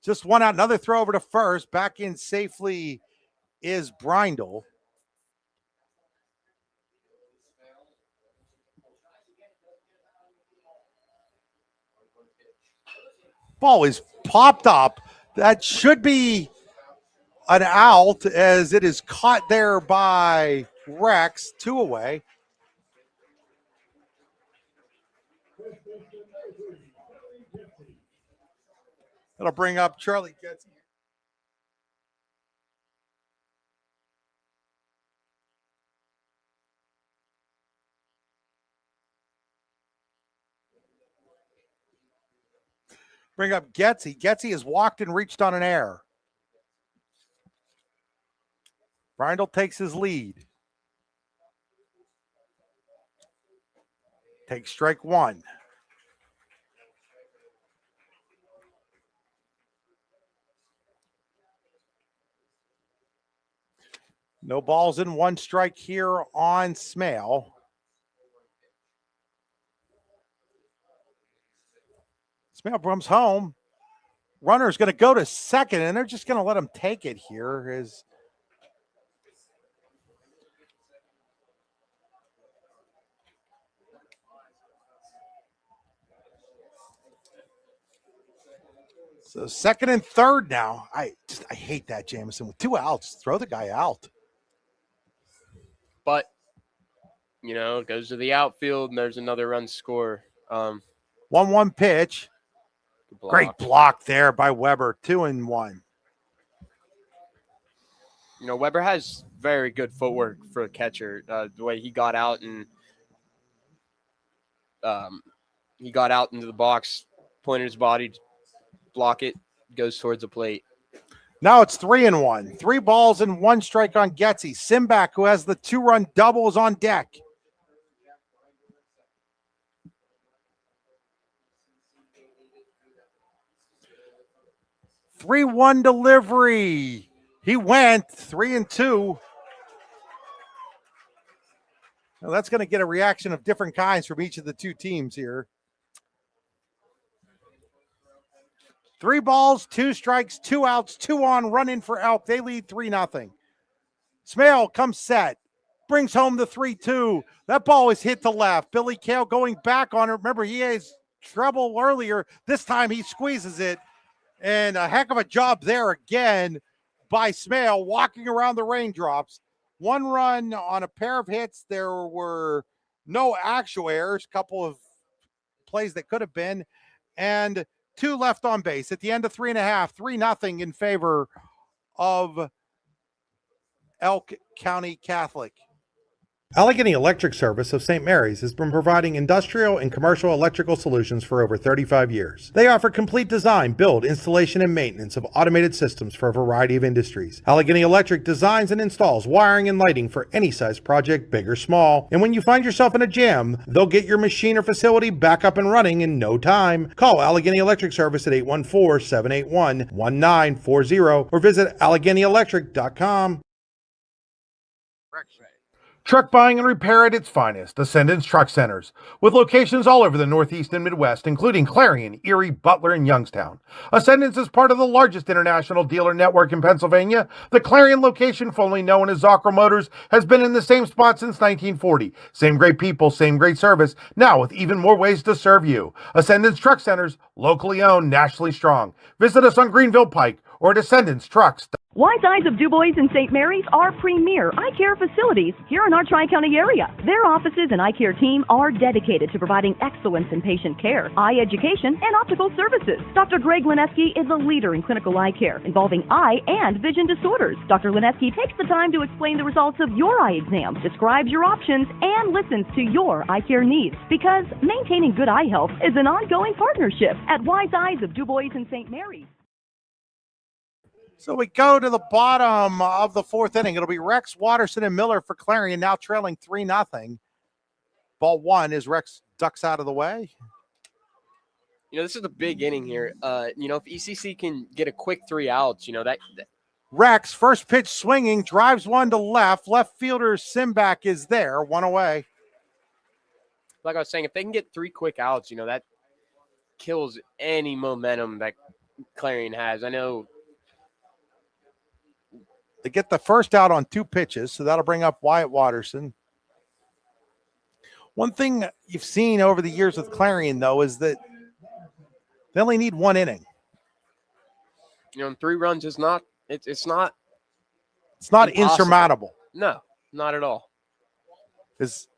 just one out. Another throw over to first. Back in safely is Brindle. Ball is popped up. That should be an out as it is caught there by Rex. 2 away. That'll bring up Charlie Getz. Bring up Getzy. Getzy has walked and reached on an error. Brindle takes his lead. Takes strike one. No balls in, 1 strike here on Smale. Smale comes home. Runner's going to go to second, and they're just going to let him take it here. So second and third now. I hate that, Jamison. With 2 outs, throw the guy out. But, it goes to the outfield, and there's another run score. 1-1 pitch. Block. Great block there by Weber. 2-1. Weber has very good footwork for a catcher. The way he got out and he got out into the box, pointed his body, block it, goes towards the plate. Now it's 3-1. 3 balls and 1 strike on Getzy. Simback, who has the 2-run double, is on deck. Three 3-1 delivery. He went 3-2. Now that's going to get a reaction of different kinds from each of the 2 teams here. 3 balls, 2 strikes, 2 outs, 2 on, run in for Elk. They lead 3-0. Smale comes set, brings home the 3-2. That ball is hit to left. Billy Kale going back on it. Remember, he has trouble earlier. This time he squeezes it. And a heck of a job there again by Smale, walking around the raindrops. 1 run on a pair of hits. There were no actual errors, a couple of plays that could have been, and 2 left on base at the end of 3.5, 3-0 in favor of Elk County Catholic. Allegheny Electric Service of St. Mary's has been providing industrial and commercial electrical solutions for over 35 years. They offer complete design, build, installation, and maintenance of automated systems for a variety of industries. Allegheny Electric designs and installs wiring and lighting for any size project, big or small. And when you find yourself in a jam, they'll get your machine or facility back up and running in no time. Call Allegheny Electric Service at 814-781-1940 or visit AlleghenyElectric.com. Truck buying and repair at its finest, Ascendance Truck Centers, with locations all over the Northeast and Midwest, including Clarion, Erie, Butler, and Youngstown. Ascendance is part of the largest international dealer network in Pennsylvania. The Clarion location, formerly known as Zocker Motors, has been in the same spot since 1940. Same great people, same great service, now with even more ways to serve you. Ascendance Truck Centers, locally owned, nationally strong. Visit us on Greenville Pike or at AscendanceTrucks.com. Wise Eyes of DuBois and St. Mary's are premier eye care facilities here in our Tri-County area. Their offices and eye care team are dedicated to providing excellence in patient care, eye education, and optical services. Dr. Greg Lineski is a leader in clinical eye care involving eye and vision disorders. Dr. Lineski takes the time to explain the results of your eye exam, describes your options, and listens to your eye care needs, because maintaining good eye health is an ongoing partnership at Wise Eyes of DuBois and St. Mary's. So we go to the bottom of the fourth inning. It'll be Rex, Watterson, and Miller for Clarion, now trailing 3-0. Ball one as Rex ducks out of the way. This is the big inning here. If ECC can get a quick 3 outs, that Rex, first pitch swinging, drives one to left. Left fielder Simbak is there, one away. like I was saying, if they can get 3 quick outs, that kills any momentum that Clarion has. I know They get the first out on 2 pitches, so that'll bring up Wyatt Watterson. One thing you've seen over the years with Clarion, though, is that they only need 1 inning. 3 runs is not it's not impossible. Insurmountable. No, not at all. As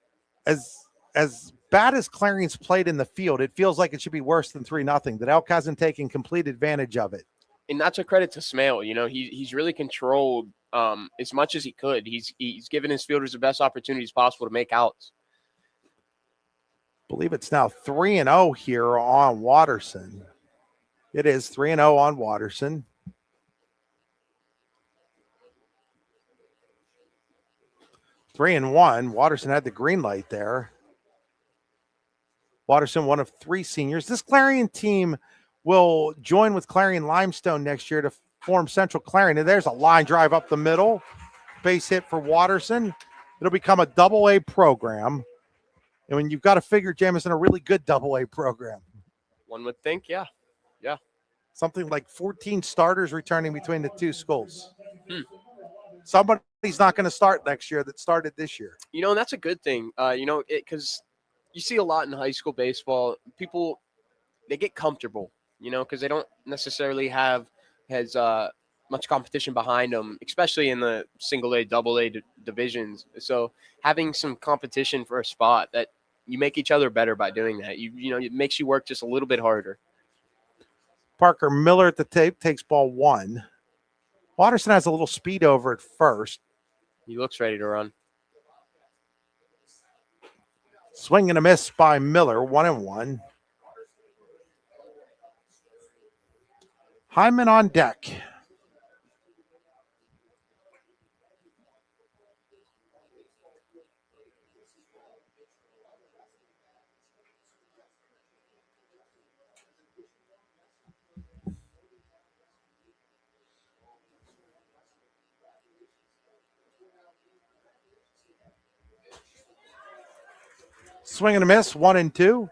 bad as Clarion's played in the field, it feels like it should be worse than 3-0. That Elk hasn't taken complete advantage of it. And that's a credit to Smale. He's really controlled as much as he could. He's given his fielders the best opportunities possible to make outs. I believe it's now 3-0 here on Watterson. It is 3-0 on Watterson. Three and 1. Watterson had the green light there. Watterson, one of 3 seniors. This Clarion team will join with Clarion Limestone next year to form Central Clarion. And there's a line drive up the middle. Base hit for Watterson. It'll become a AA program. And when you've got to figure, Jamison, a really good AA program. One would think, yeah. Something like 14 starters returning between the 2 schools. Somebody's not going to start next year that started this year. And that's a good thing. Because you see a lot in high school baseball. People, they get comfortable, because they don't necessarily have as much competition behind them, especially in the single A, double A divisions. So having some competition for a spot, that you make each other better by doing that. It makes you work just a little bit harder. Parker Miller at the tape takes ball 1. Watterson has a little speed over at first. He looks ready to run. Swing and a miss by Miller, 1-1. Hyman on deck. Swing and a miss, 1-2.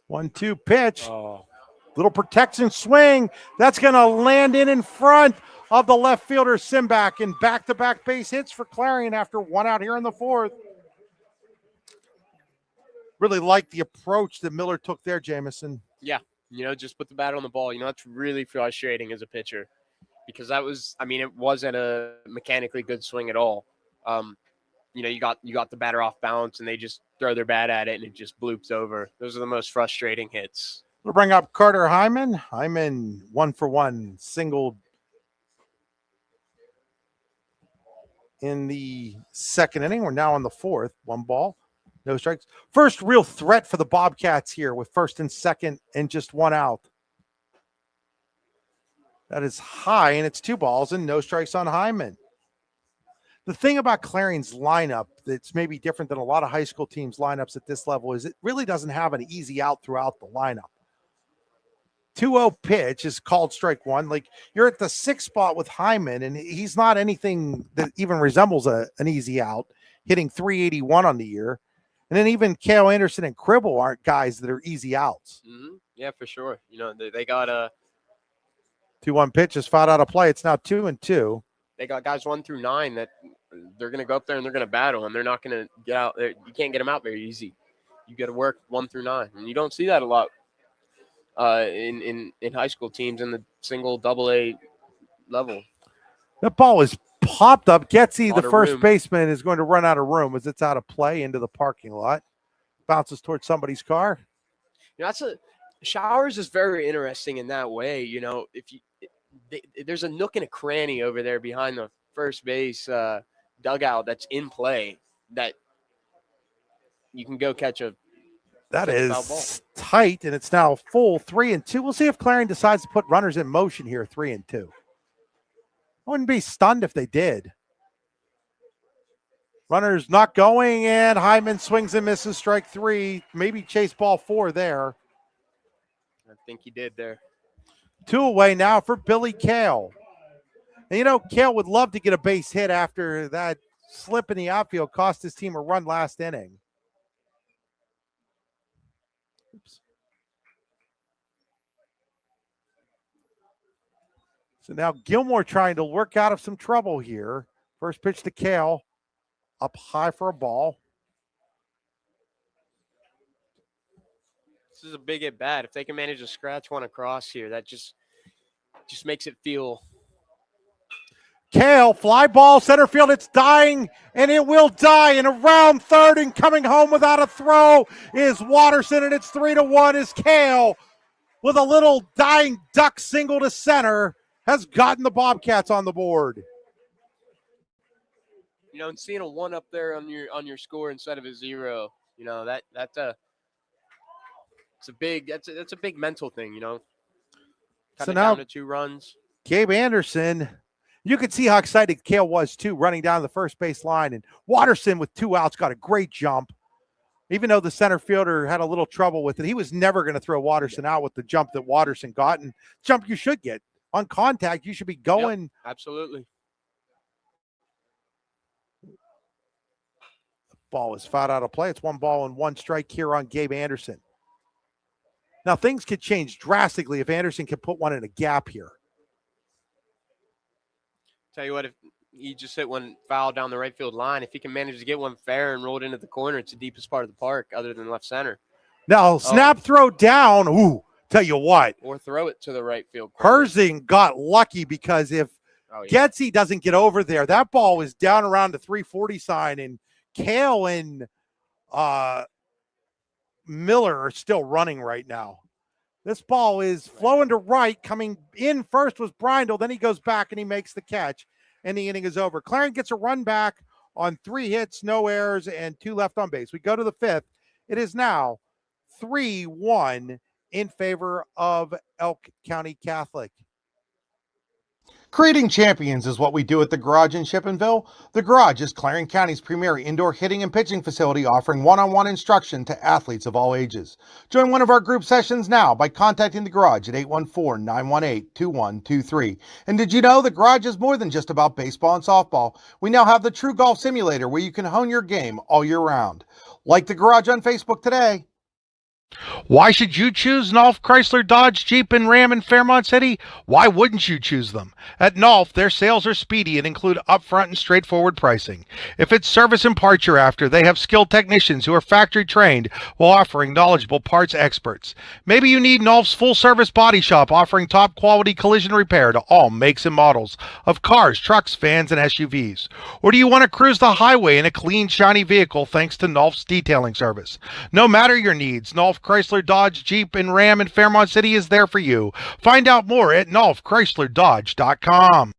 One-two pitch. Little protection swing. That's going to land in front of the left fielder Simbak, and back-to-back base hits for Clarion after 1 out here in the 4th. Really like the approach that Miller took there, Jamison. Yeah, just put the bat on the ball. That's really frustrating as a pitcher, because it wasn't a mechanically good swing at all. You got the batter off balance, and they just throw their bat at it, and it just bloops over. Those are the most frustrating hits. We'll bring up Carter Hyman. Hyman 1-for-1 single in the 2nd inning. We're now in the 4th. 1 ball. No strikes. First real threat for the Bobcats here with 1st and 2nd and just 1 out. That is high, and it's 2 balls and no strikes on Hyman. The thing about Clarion's lineup that's maybe different than a lot of high school teams' lineups at this level is it really doesn't have an easy out throughout the lineup. 2-0 pitch is called strike 1. Like, you're at the 6th spot with Hyman, and he's not anything that even resembles an easy out, hitting .381 on the year. And then even Kale Anderson and Cribble aren't guys that are easy outs. Mm-hmm. Yeah, for sure. They got a 2-1 pitch is fouled out of play. It's now 2-2. They got guys 1 through 9 that they're going to go up there and they're going to battle, and they're not going to get out there. You can't get them out very easy. You got to work 1 through 9, and you don't see that a lot in high school teams in the single AA level. That ball is popped up. Getzey, the first room. baseman, is going to run out of room as it's out of play into the parking lot. Bounces towards somebody's car. Showers is very interesting in that way. If there's a nook and a cranny over there behind first base dugout that's in play that you can go catch a That foul ball. is tight, and it's now full 3-2. We'll see if Clarion decides to put runners in motion here, 3-2. I wouldn't be stunned if they did. Runners not going, and Hyman swings and misses, strike 3. Maybe chase ball 4 there. I think he did there. 2 away now for Billy Kale. And you know, Kale would love to get a base hit after that slip in the outfield cost his team a run last inning. Oops. So now Gilmore trying to work out of some trouble here. First pitch to Kale, up high for a ball. This is a big at bat. If they can manage to scratch one across here, that just makes it feel. Kale, fly ball, center field, it's dying, and it will die. And around third and coming home without a throw is Watterson, and it's 3-1 as Kale, with a little dying duck single to center, has gotten the Bobcats on the board. You know, and seeing a 1 up there on your score instead of a 0, you know, that's a big mental thing, you know. So now down to 2 runs. Gabe Anderson, you could see how excited Kale was too, running down the first base line. And Watterson with 2 outs got a great jump. Even though the center fielder had a little trouble with it, he was never going to throw Watterson out with the jump that Watterson got. And jump you should get. On contact, you should be going. Yep, absolutely. Ball is fouled out of play. It's 1 ball and 1 strike here on Gabe Anderson. Now, things could change drastically if Anderson can put one in a gap here. Tell you what, if he just hit one foul down the right field line, if he can manage to get one fair and roll it into the corner, it's the deepest part of the park other than left center. Now, snap throw down. Ooh, tell you what. Or throw it to the right field corner. Herzing got lucky because if Getzy doesn't get over there, that ball was down around the 340 sign, and Kale and Miller are still running right now. This ball is flowing to right. Coming in first was Brindle. Then he goes back and he makes the catch, and the inning is over. Clarion gets a run back on 3 hits, no errors, and 2 left on base. We go to the 5th. It is now 3-1 in favor of Elk County Catholic. Creating champions is what we do at the Garage in Shippenville. The Garage is Clarion County's premier indoor hitting and pitching facility, offering one-on-one instruction to athletes of all ages. Join one of our group sessions now by contacting the Garage at 814-918-2123. And did you know the Garage is more than just about baseball and softball? We now have the True Golf Simulator where you can hone your game all year round. Like the Garage on Facebook today. Why should you choose Nolf Chrysler Dodge Jeep and Ram in Fairmont City? Why wouldn't you choose them? At Nolf, their sales are speedy and include upfront and straightforward pricing. If it's service and parts you're after, they have skilled technicians who are factory trained while offering knowledgeable parts experts. Maybe you need Nolf's full service body shop offering top quality collision repair to all makes and models of cars, trucks, vans, and SUVs. Or do you want to cruise the highway in a clean, shiny vehicle thanks to Nolf's detailing service? No matter your needs, Nolf Chrysler Dodge Jeep and Ram in Fairmont City is there for you. Find out more at NolfChryslerDodge.com.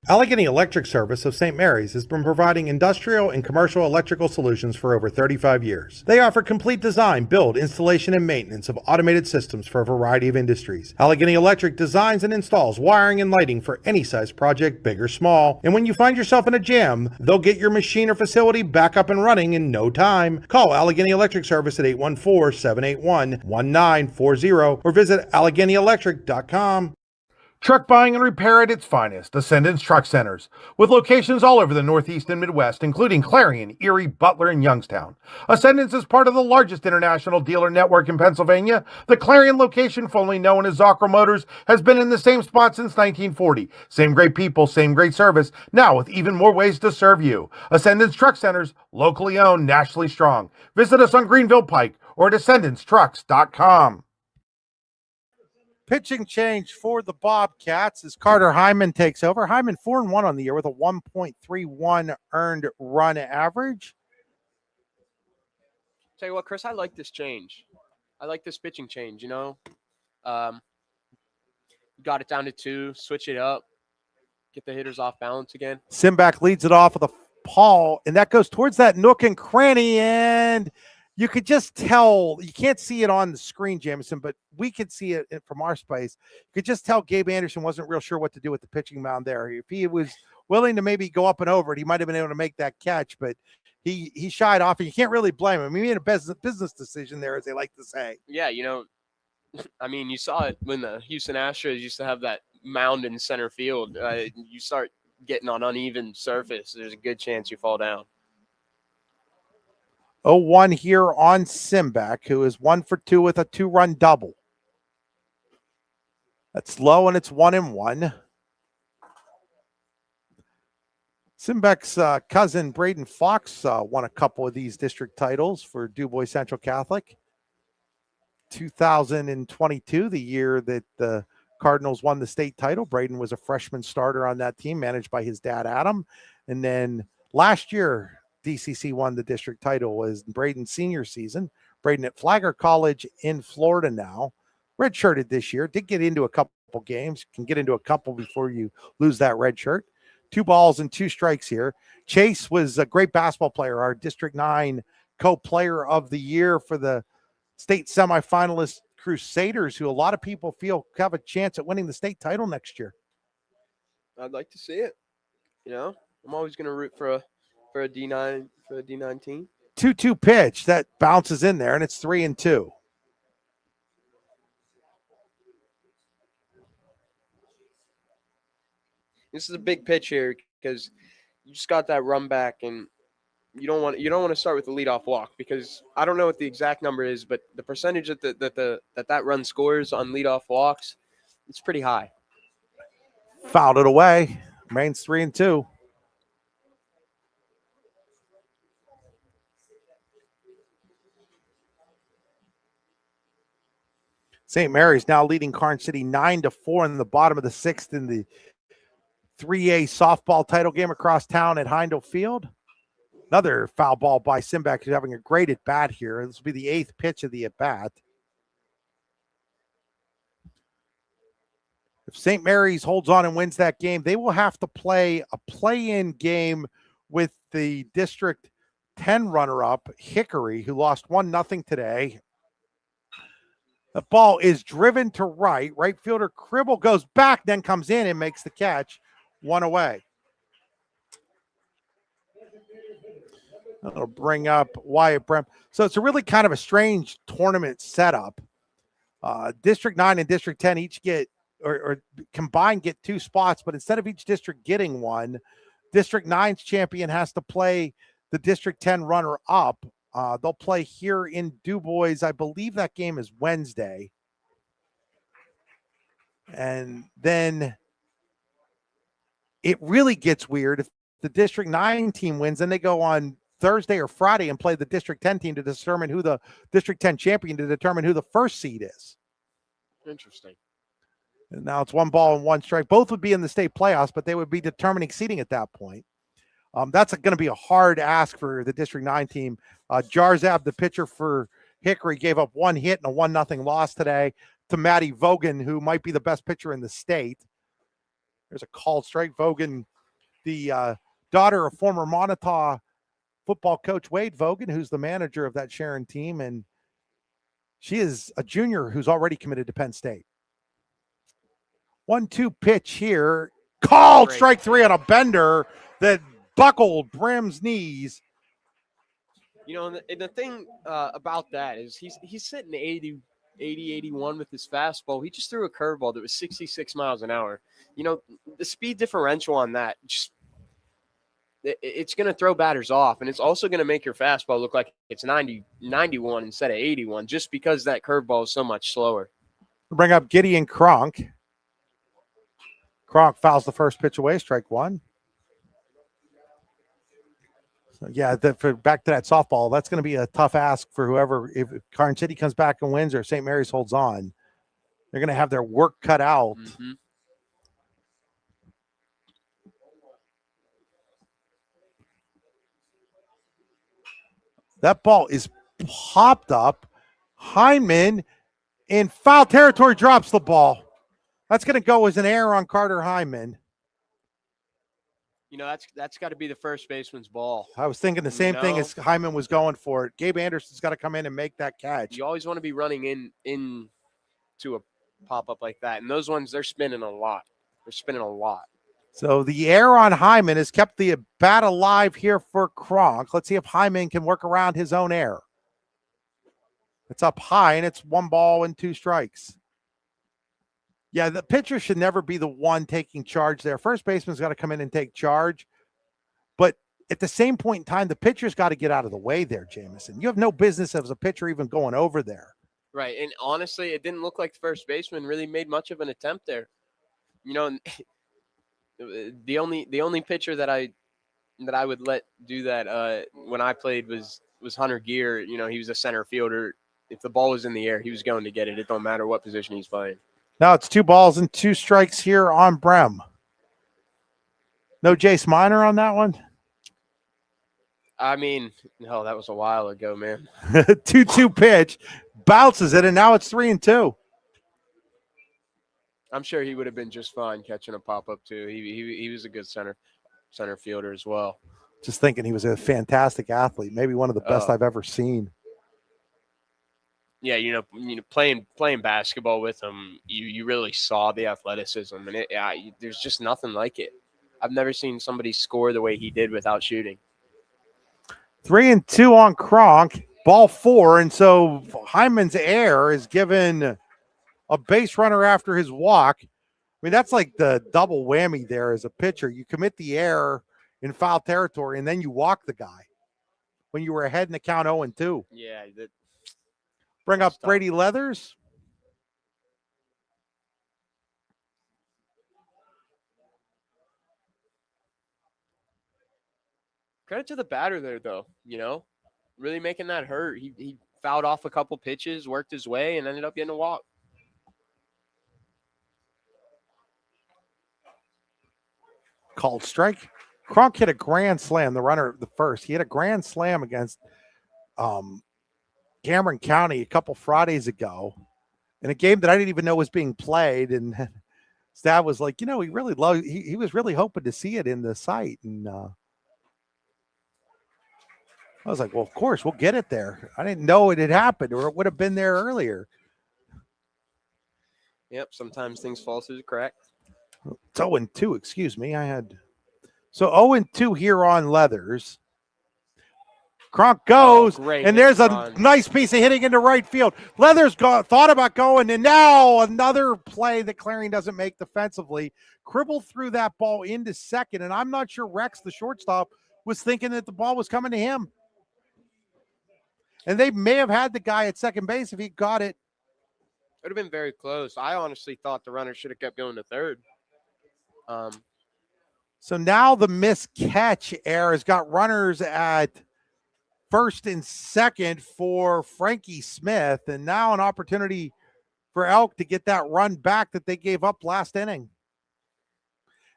Allegheny Electric Service of St. Mary's has been providing industrial and commercial electrical solutions for over 35 years. They offer complete design, build, installation, and maintenance of automated systems for a variety of industries. Allegheny Electric designs and installs wiring and lighting for any size project, big or small. And when you find yourself in a jam, they'll get your machine or facility back up and running in no time. Call Allegheny Electric Service at 814-781-1940 or visit AlleghenyElectric.com. Truck buying and repair at its finest, Ascendance Truck Centers, with locations all over the Northeast and Midwest, including Clarion, Erie, Butler, and Youngstown. Ascendance is part of the largest international dealer network in Pennsylvania. The Clarion location, formerly known as Zocker Motors, has been in the same spot since 1940. Same great people, same great service, now with even more ways to serve you. Ascendance Truck Centers, locally owned, nationally strong. Visit us on Greenville Pike or at AscendanceTrucks.com. Pitching change for the Bobcats as Carter Hyman takes over. Hyman 4-1 on the year with a 1.31 earned run average. Tell you what, Chris, I like this change. I like this pitching change, you know. got it down to 2, switch it up, get the hitters off balance again. Simbak leads it off with a Paul, and that goes towards that nook and cranny, and you could just tell, you can't see it on the screen, Jamison, but we could see it from our space. You could just tell Gabe Anderson wasn't real sure what to do with the pitching mound there. If he was willing to maybe go up and over it, he might have been able to make that catch, but he shied off, and you can't really blame him. He made a business decision there, as they like to say. Yeah, I mean, you saw it when the Houston Astros used to have that mound in center field. You start getting on uneven surface, there's a good chance you fall down. 0-1 here on Simbak, who is 1 for 2 with a 2-run double. That's low, and it's 1-1. Simbak's cousin, Braden Fox, won a couple of these district titles for DuBois Central Catholic. 2022, the year that the Cardinals won the state title. Braden was a freshman starter on that team, managed by his dad, Adam. And then last year, DCC won the district title, was Braden's senior season. Braden at Flagler College in Florida now. Redshirted this year. Did get into a couple games. Can get into a couple before you lose that red shirt. 2 balls and 2 strikes here. Chase was a great basketball player, our District 9 co-player of the year for the state semifinalist Crusaders, who a lot of people feel have a chance at winning the state title next year. I'd like to see it. I'm always going to root for a D9 team. 2-2 pitch that bounces in there, and it's 3-2. This is a big pitch here because you just got that run back, and you don't want to start with the leadoff walk, because I don't know what the exact number is, but the percentage that run scores on leadoff walks, it's pretty high. Fouled it away. Remains 3-2. St. Mary's now leading Karn City 9-4 in the bottom of the 6th in the 3A softball title game across town at Heindel Field. Another foul ball by Simbak, who's having a great at-bat here. This will be the 8th pitch of the at-bat. If St. Mary's holds on and wins that game, they will have to play a play-in game with the District 10 runner-up, Hickory, who lost 1-0 today. The ball is driven to right. Right fielder Cribble goes back, then comes in and makes the catch. 1 away. That'll bring up Wyatt Brem. So it's a really kind of a strange tournament setup. District 9 and District 10 each get, or combined get 2 spots, but instead of each district getting one, District 9's champion has to play the District 10 runner-up. They'll play here in DuBois. I believe that game is Wednesday. And then it really gets weird. If the District 9 team wins, then they go on Thursday or Friday and play the District 10 team to determine who the District 10 champion, to determine who the first seed is. Interesting. And now it's 1 ball and 1 strike. Both would be in the state playoffs, but they would be determining seeding at that point. That's going to be a hard ask for the District 9 team. Jarzab, the pitcher for Hickory, gave up 1 hit and a 1-0 loss today to Matty Vogan, who might be the best pitcher in the state. There's a called strike. Vogan, the daughter of former Montauk football coach Wade Vogan, who's the manager of that Sharon team, and she is a junior who's already committed to Penn State. 1-2 pitch here. Called strike 3 on a bender that buckled Brim's knees. And the thing about that is he's sitting 80, 81 with his fastball. He just threw a curveball that was 66 miles an hour. The speed differential on that, it's going to throw batters off, and it's also going to make your fastball look like it's 91 instead of 81, just because that curveball is so much slower. We'll bring up Gideon Kronk. Kronk fouls the first pitch away, strike 1. So yeah, back to that softball, that's going to be a tough ask for whoever. If Karn City comes back and wins or St. Mary's holds on, they're going to have their work cut out. Mm-hmm. That ball is popped up. Hyman in foul territory drops the ball. That's going to go as an error on Carter Hyman. You know, that's got to be the first baseman's ball. I was thinking the same thing as Hyman was going for it. Gabe Anderson's got to come in and make that catch. You always want to be running in to a pop-up like that. And those ones, they're spinning a lot. So the error on Hyman has kept the bat alive here for Kronk. Let's see if Hyman can work around his own error. It's up high, and it's 1 ball and 2 strikes. Yeah, the pitcher should never be the one taking charge there. First baseman's got to come in and take charge. But at the same point in time, the pitcher's got to get out of the way there, Jamison. You have no business as a pitcher even going over there. Right, and honestly, it didn't look like the first baseman really made much of an attempt there. You know, the only pitcher that I would let do that when I played was Hunter Gear. You know, he was a center fielder. If the ball was in the air, he was going to get it. It don't matter what position he's playing. Now it's 2 balls and 2 strikes here on Brem. No Jace Miner on that one? I mean, no, that was a while ago, man. 2-2 pitch, bounces it, and now it's 3-2. I'm sure he would have been just fine catching a pop-up, too. He was a good center fielder as well. Just thinking he was a fantastic athlete, maybe one of the best I've ever seen. Yeah, you know, playing basketball with him, you really saw the athleticism, and there's just nothing like it. I've never seen somebody score the way he did without shooting. 3-2 on Kronk, ball 4, and so Hyman's error is given a base runner after his walk. I mean, that's like the double whammy there as a pitcher. You commit the error in foul territory, and then you walk the guy when you were ahead in the count 0-2. Yeah, Bring up Brady Leathers. Credit to the batter there, though. You know, really making that hurt. He fouled off a couple pitches, worked his way, and ended up getting a walk. Called strike. Kronk hit a grand slam, the runner, the first. He hit a grand slam against Cameron County a couple Fridays ago in a game that I didn't even know was being played. And his dad was like, you know, he really loved, he was really hoping to see it in the site. And I was like, well, of course, we'll get it there. I didn't know it had happened, or it would have been there earlier. Yep, sometimes things fall through the cracks. It's 0-2, excuse me. So 0-2 here on Leathers. Kronk goes, and there's a nice piece of hitting into right field. Leathers thought about going, and now another play that Clarion doesn't make defensively. Cribble threw that ball into second, and I'm not sure Rex, the shortstop, was thinking that the ball was coming to him. And they may have had the guy at second base if he got it. It would have been very close. I honestly thought the runner should have kept going to third. So now the missed catch error has got runners at first and second for Frankie Smith, and now an opportunity for Elk to get that run back that they gave up last inning.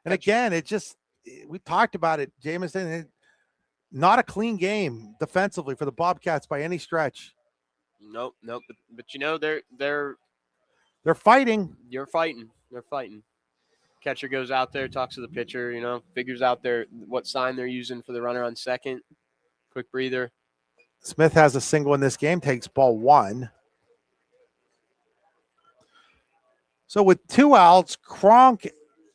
And again, we talked about it, Jameson, not a clean game defensively for the Bobcats by any stretch. Nope. But you know, they're fighting. They're fighting. Catcher goes out there, talks to the pitcher, you know, figures out what sign they're using for the runner on second. Quick breather. Smith has a single in this game, takes ball 1. So with 2 outs, Kronk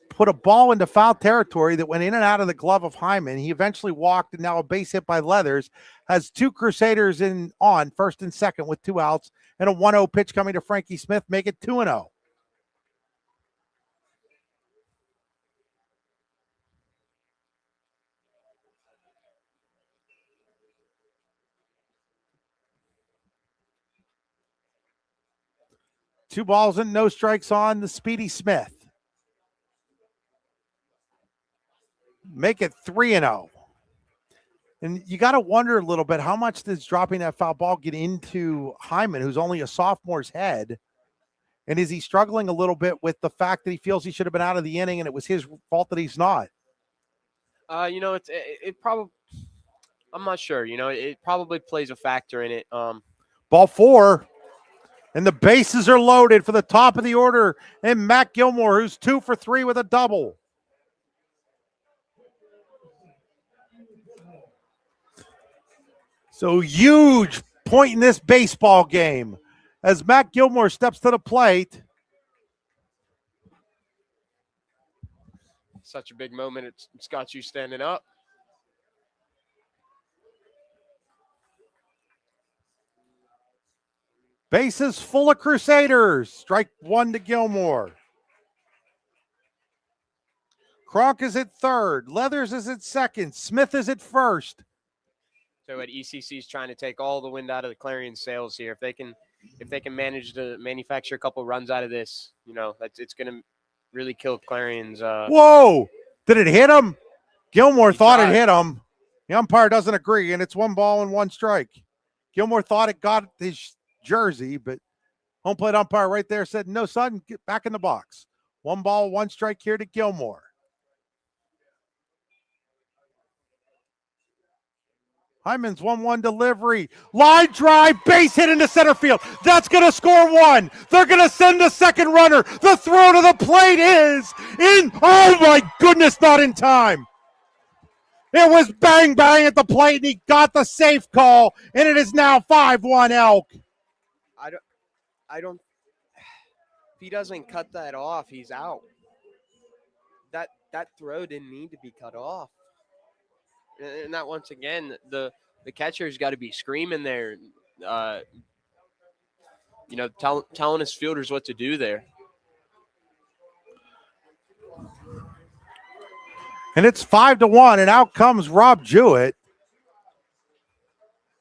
put a ball into foul territory that went in and out of the glove of Hyman. He eventually walked, and now a base hit by Leathers. Has 2 Crusaders on first and second with 2 outs, and a 1-0 pitch coming to Frankie Smith, make it 2-0. Two balls and no strikes on the Speedy Smith. Make it 3-0. And you got to wonder a little bit, how much does dropping that foul ball get into Hyman, who's only a sophomore's head? And is he struggling a little bit with the fact that he feels he should have been out of the inning and it was his fault that he's not? You know, it probably, I'm not sure. You know, it probably plays a factor in it. Ball 4. And the bases are loaded for the top of the order. And Matt Gilmore, who's 2 for 3 with a double. So huge point in this baseball game as Matt Gilmore steps to the plate. Such a big moment. It's got you standing up. Bases full of Crusaders. Strike 1 to Gilmore. Kronk is at third. Leathers is at second. Smith is at first. So what ECC is trying to take all the wind out of the Clarion sails here. If they can manage to manufacture a couple runs out of this, it's going to really kill Clarion's. Whoa! Did it hit him? Gilmore thought tried. it hit him. The umpire doesn't agree, and it's 1 ball and 1 strike. Gilmore thought it got his jersey, but home plate umpire right there said, no, son, get back in the box. 1 ball, 1 strike here to Gilmore. Hyman's 1-1 delivery. Line drive, base hit into center field. That's going to score 1. They're going to send a second runner. The throw to the plate is in. Oh, my goodness, not in time. It was bang, bang at the plate, and he got the safe call, and it is now 5-1 Elk. I don't. If he doesn't cut that off, he's out. That throw didn't need to be cut off. And that, once again, the catcher's got to be screaming there, telling his fielders what to do there. And it's 5-1, and out comes Rob Jewett.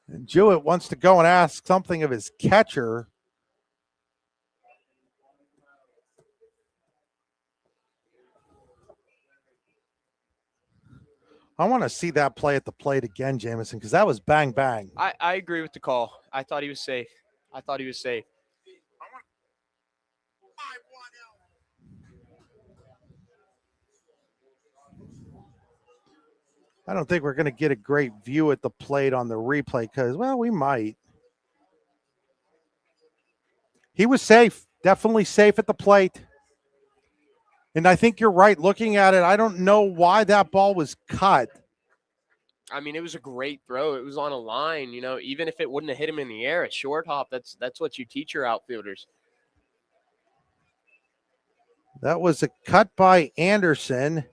And Jewett wants to go and ask something of his catcher. I want to see that play at the plate again, Jamison, because that was bang, bang. I agree with the call. I thought he was safe. I don't think we're going to get a great view at the plate on the replay because, well, we might. He was safe, definitely safe at the plate. And I think you're right. Looking at it, I don't know why that ball was cut. I mean, it was a great throw. It was on a line, even if it wouldn't have hit him in the air at short hop, that's what you teach your outfielders. That was a cut by Anderson.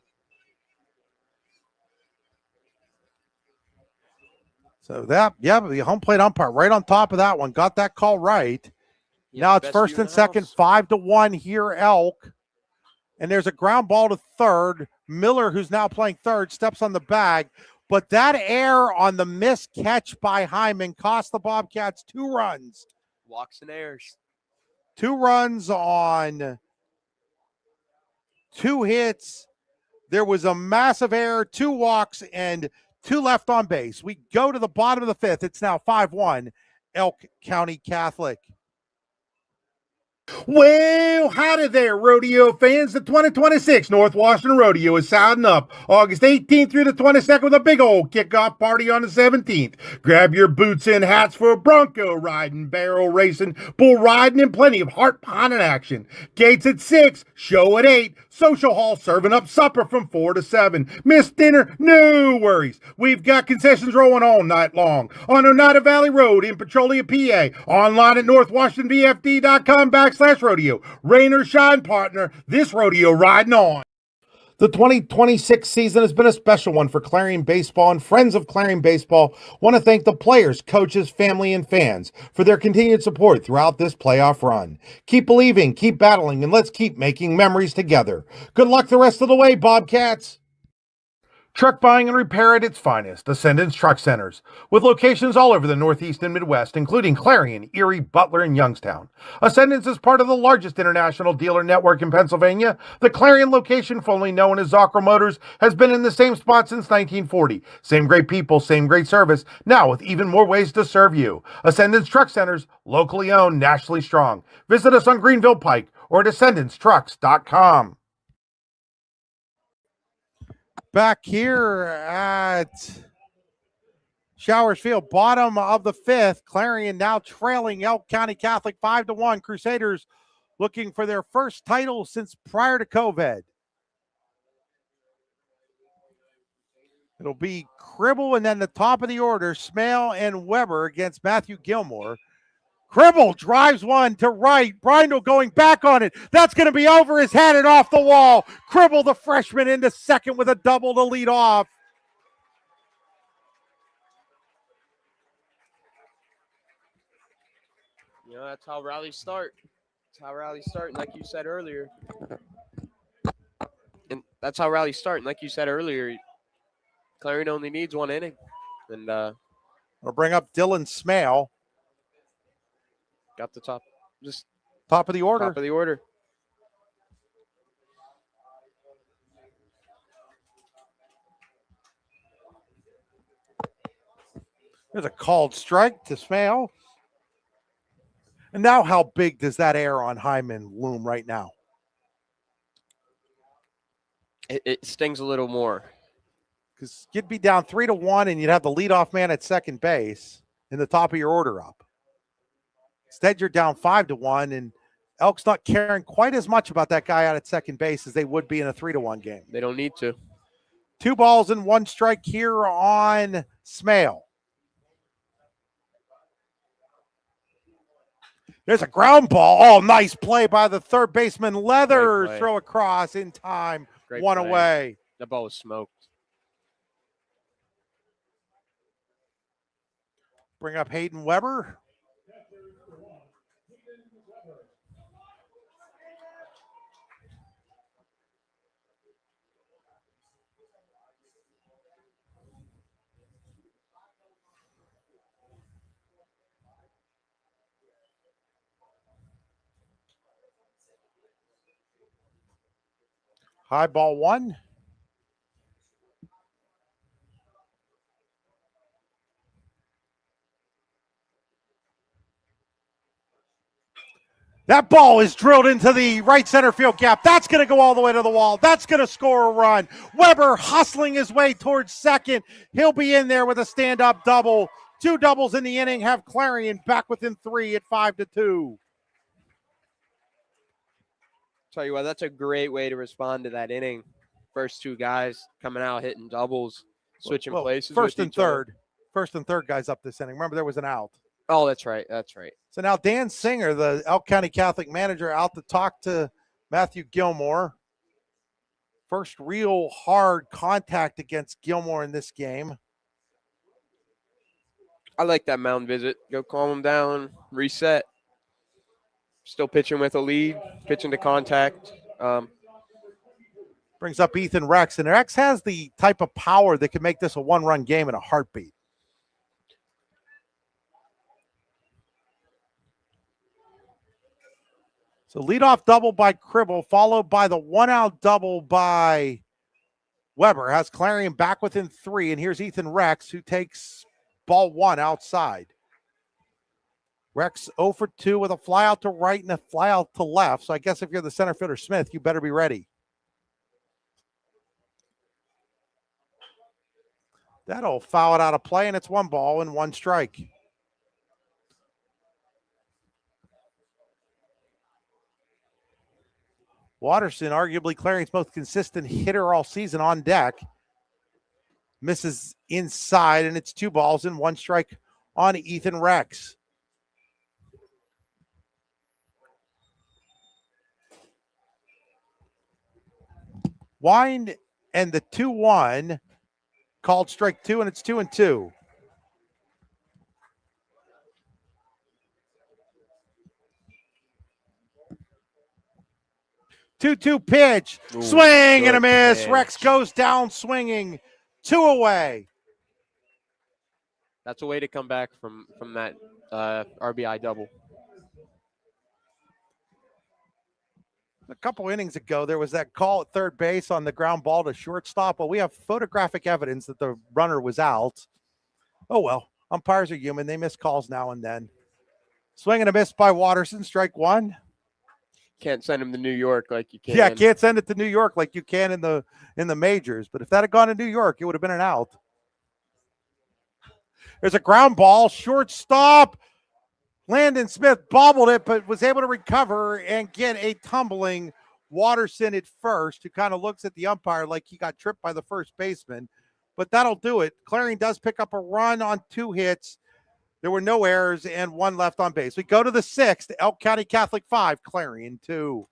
So the home plate umpire right on top of that one got that call right. Yeah, now it's first and second, 5-1 here, Elk. And there's a ground ball to third. Miller, who's now playing third, steps on the bag. But that error on the missed catch by Hyman cost the Bobcats 2 runs. Walks and errors. 2 runs on 2 hits. There was a massive error, 2 walks, and 2 left on base. We go to the bottom of the 5th. It's now 5-1, Elk County Catholic. Well, howdy there, rodeo fans. The 2026 North Washington Rodeo is sounding up August 18th through the 22nd with a big old kickoff party on the 17th. Grab your boots and hats for bronco riding, barrel racing, bull riding, and plenty of heart-pounding action. Gates at 6, show at 8, social hall serving up supper from 4 to 7. Missed dinner? No worries. We've got concessions rolling all night long on Oneida Valley Road in Petrolia, PA. Online at northwashingtonvfd.com/rodeo. Rain or shine, partner, this rodeo riding on. The 2026 season has been a special one for Clarion Baseball, and friends of Clarion Baseball want to thank the players, coaches, family, and fans for their continued support throughout this playoff run. Keep believing, keep battling, and let's keep making memories together. Good luck the rest of the way, Bobcats! Truck buying and repair at its finest, Ascendance Truck Centers, with locations all over the Northeast and Midwest, including Clarion, Erie, Butler, and Youngstown. Ascendance is part of the largest international dealer network in Pennsylvania. The Clarion location, formerly known as Zocro Motors, has been in the same spot since 1940. Same great people, same great service, now with even more ways to serve you. Ascendance Truck Centers, locally owned, nationally strong. Visit us on Greenville Pike or at ascendancetrucks.com. Back here at Showers Field, bottom of the fifth. Clarion now trailing Elk County Catholic 5-1. Crusaders looking for their first title since prior to COVID. It'll be Cribble and then the top of the order, Smale and Weber against Matthew Gilmore. Cribble drives one to right. Brindle going back on it. That's going to be over his head and off the wall. Cribble, the freshman, into second with a double to lead off. You know, that's how rallies start. That's how rallies start, and like you said earlier. Clarion only needs one inning. And We'll bring up Dylan Smale. got the top of the order. Top of the order. There's a called strike to Smale. And now how big does that error on Hyman loom right now? It stings a little more. Because you'd be down 3-1 and you'd have the leadoff man at second base and the top of your order up. Instead, you're down 5-1, and Elk's not caring quite as much about that guy out at second base as they would be in a 3-1 game. They don't need to. 2 balls and 1 strike here on Smale. There's a ground ball. Oh, nice play by the third baseman. Leathers throw across in time. Great One play. away. That ball was smoked. Bring up Hayden Weber. High ball 1. That ball is drilled into the right center field gap. That's going to go all the way to the wall. That's going to score a run. Weber hustling his way towards second. He'll be in there with a stand-up double. 2 doubles in the inning have Clarion back within 3 at 5-2. Tell you what, that's a great way to respond to that inning. First 2 guys coming out hitting doubles, switching places. First and third guys up this inning. Remember, there was an out. Oh, that's right. That's right. So now Dan Singer, the Elk County Catholic manager, out to talk to Matthew Gilmore. First real hard contact against Gilmore in this game. I like that mound visit. Go calm him down, reset. Still pitching with a lead, pitching to contact. Brings up Ethan Rex, and Rex has the type of power that can make this a 1-run game in a heartbeat. So leadoff double by Cribble, followed by the 1-out double by Weber. Has Clarion back within 3, and here's Ethan Rex, who takes ball 1 outside. Rex 0 for 2 with a fly out to right and a fly out to left. So I guess if you're the center fielder, Smith, you better be ready. That'll foul it out of play, and it's 1 ball and 1 strike. Watterson, arguably Clarion's most consistent hitter all season, on deck. Misses inside, and it's 2 balls and 1 strike on Ethan Rex. Wind and the 2-1, called strike 2, and it's 2-2. 2-2 pitch. Ooh, swing and a miss. pitch. Rex goes down swinging. 2 away. That's a way to come back from that RBI double. A couple innings ago, there was that call at third base on the ground ball to shortstop. Well, we have photographic evidence that the runner was out. Oh, well, umpires are human. They miss calls now and then. Swing and a miss by Watterson, strike 1. Can't send him to New York like you can. Yeah, can't send it to New York like you can in the majors. But if that had gone to New York, it would have been an out. There's a ground ball, shortstop. Landon Smith bobbled it, but was able to recover and get a tumbling Watterson at first, who kind of looks at the umpire like he got tripped by the first baseman. But that'll do it. Clarion does pick up a run on 2 hits. There were no errors and 1 left on base. We go to the 6th, Elk County Catholic 5, Clarion 2.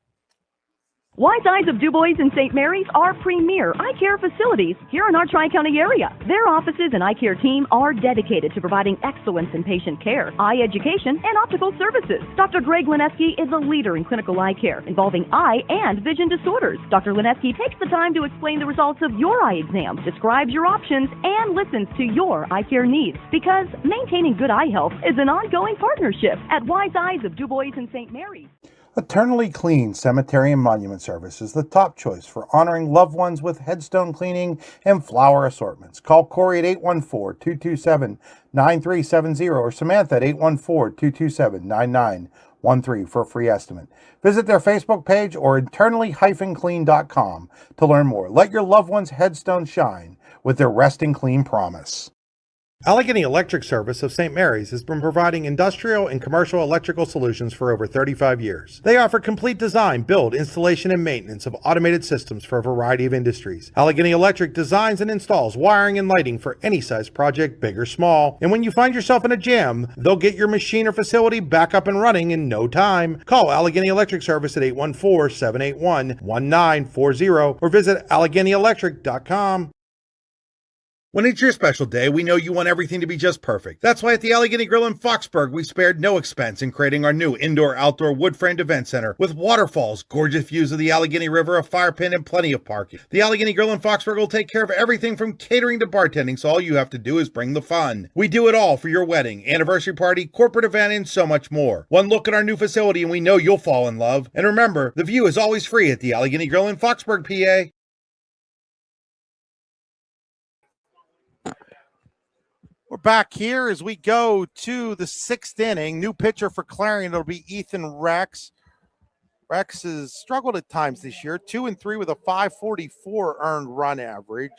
Wise Eyes of DuBois and St. Mary's are premier eye care facilities here in our Tri-County area. Their offices and eye care team are dedicated to providing excellence in patient care, eye education, and optical services. Dr. Greg Lineski is a leader in clinical eye care involving eye and vision disorders. Dr. Lineski takes the time to explain the results of your eye exam, describes your options, and listens to your eye care needs, because maintaining good eye health is an ongoing partnership at Wise Eyes of DuBois and St. Mary's. Eternally Clean Cemetery and Monument Service is the top choice for honoring loved ones with headstone cleaning and flower assortments. Call Corey at 814-227-9370 or Samantha at 814-227-9913 for a free estimate. Visit their Facebook page or eternally-clean.com to learn more. Let your loved one's headstone shine with their Resting Clean promise. Allegheny Electric Service of St. Mary's has been providing industrial and commercial electrical solutions for over 35 years. They offer complete design, build, installation, and maintenance of automated systems for a variety of industries. Allegheny Electric designs and installs wiring and lighting for any size project, big or small. And when you find yourself in a jam, they'll get your machine or facility back up and running in no time. Call Allegheny Electric Service at 814-781-1940 or visit AlleghenyElectric.com. When it's your special day, we know you want everything to be just perfect. That's why at the Allegheny Grill in Foxburg, we spared no expense in creating our new indoor-outdoor wood-framed event center with waterfalls, gorgeous views of the Allegheny River, a fire pit, and plenty of parking. The Allegheny Grill in Foxburg will take care of everything from catering to bartending, so all you have to do is bring the fun. We do it all for your wedding, anniversary party, corporate event, and so much more. One look at our new facility and we know you'll fall in love. And remember, the view is always free at the Allegheny Grill in Foxburg, PA. We're back here as we go to the 6th inning. New pitcher for Clarion. It'll be Ethan Rex. Rex has struggled at times this year. 2-3 with a 544 earned run average.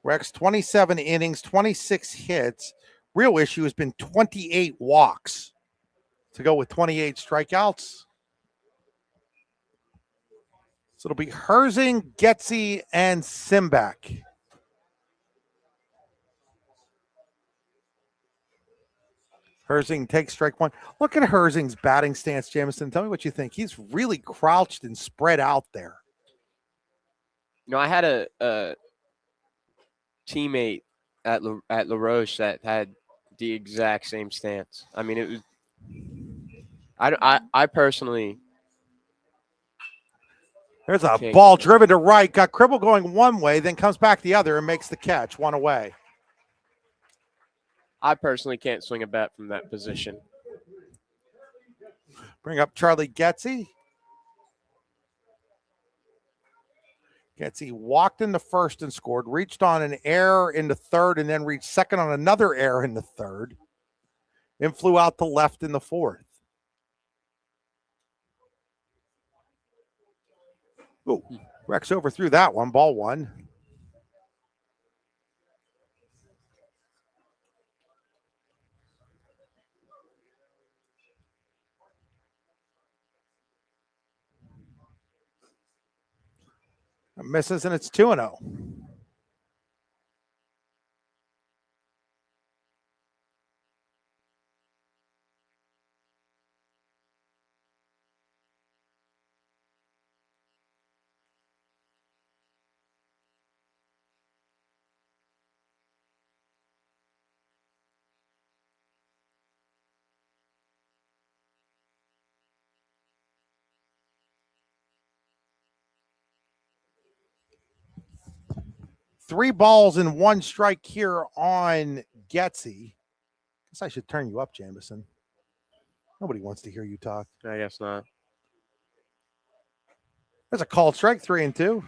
Rex, 27 innings, 26 hits. Real issue has been 28 walks to go with 28 strikeouts. So it'll be Herzing, Getzy, and Simbak. Herzing takes strike 1. Look at Herzing's batting stance, Jamison. Tell me what you think. He's really crouched and spread out there. You know, I had a teammate at La Roche that had the exact same stance. I mean, it was. I personally. There's a ball driven to right. Got Cribble going one way, then comes back the other and makes the catch. 1 away. I personally can't swing a bat from that position. Bring up Charlie Getzy. Getzy walked into first and scored, reached on an error into third, and then reached second on another error in the third, and flew out to left in the fourth. Oh, Rex overthrew that one. Ball 1. It misses, and it's 2-0. Three balls and 1 strike here on Getzy. Guess I should turn you up, Jamison. Nobody wants to hear you talk. I guess not. There's a called strike, 3-2.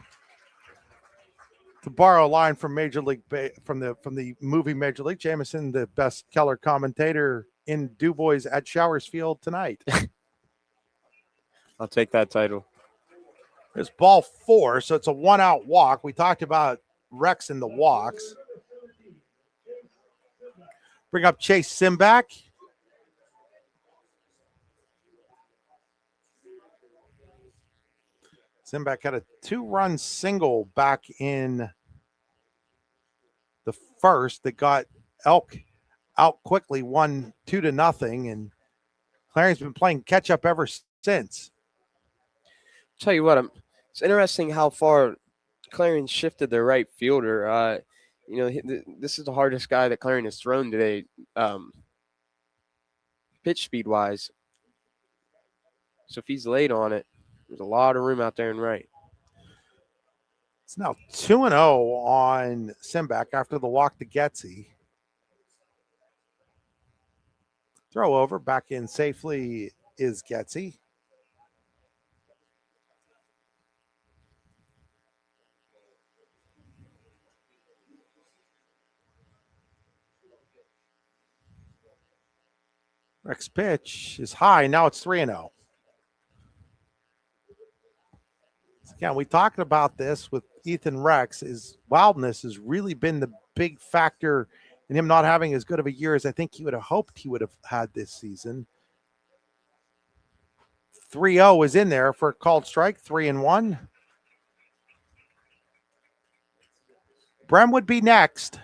To borrow a line from Major League from the movie Major League, Jamison, the best Keller commentator in DuBois at Showers Field tonight. I'll take that title. There's ball 4, so it's a 1-out walk. We talked about Rex in the walks. Bring up Chase Simback. Simback had a 2-run single back in the first that got Elk out quickly, 1-2-0, and Clarion's been playing catch up ever since. Tell you what, it's interesting how far Clarion shifted their right fielder. This is the hardest guy that Clarion has thrown today, pitch speed wise. So if he's late on it, there's a lot of room out there and right. It's now 2-0 on Simback after the walk to Getsy. Throw over, back in safely is Getsy. Next pitch is high. Now it's 3-0. Again, we talked about this with Ethan Rex. His wildness has really been the big factor in him not having as good of a year as I think he would have hoped he would have had this season. 3-0 is in there for a called strike, 3-1. Brem would be next.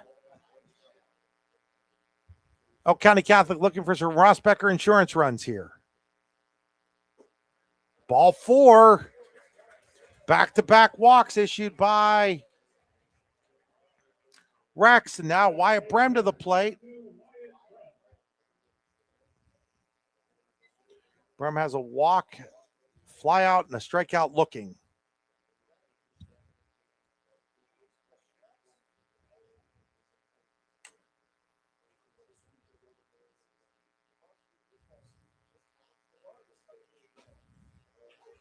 Elk County Catholic looking for some Ross Becker insurance runs here. Ball 4. Back-to-back walks issued by Rex. And now Wyatt Brem to the plate. Brem has a walk, fly out, and a strikeout looking.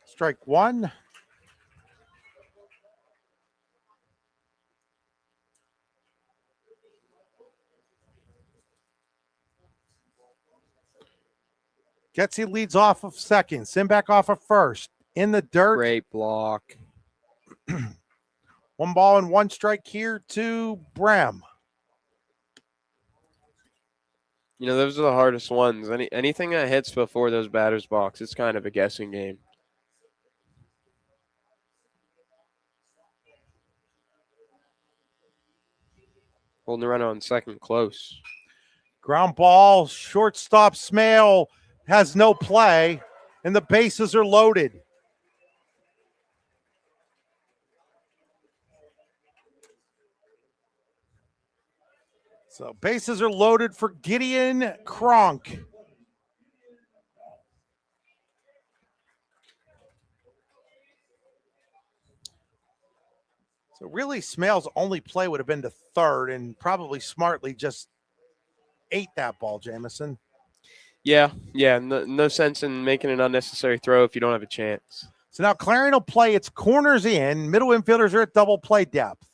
Strike 1. Getsy leads off of second. Simback off of first. In the dirt. Great block. 1 ball and 1 strike here to Brem. Those are the hardest ones. Anything that hits before those batters box, it's kind of a guessing game. Holding the runner on second close. Ground ball, shortstop Smale has no play, and the bases are loaded. So bases are loaded for Gideon Kronk. So really, Smale's only play would have been to third, and probably smartly just ate that ball, Jamison. Yeah. No sense in making an unnecessary throw if you don't have a chance. So now Clarion will play its corners in. Middle infielders are at double play depth.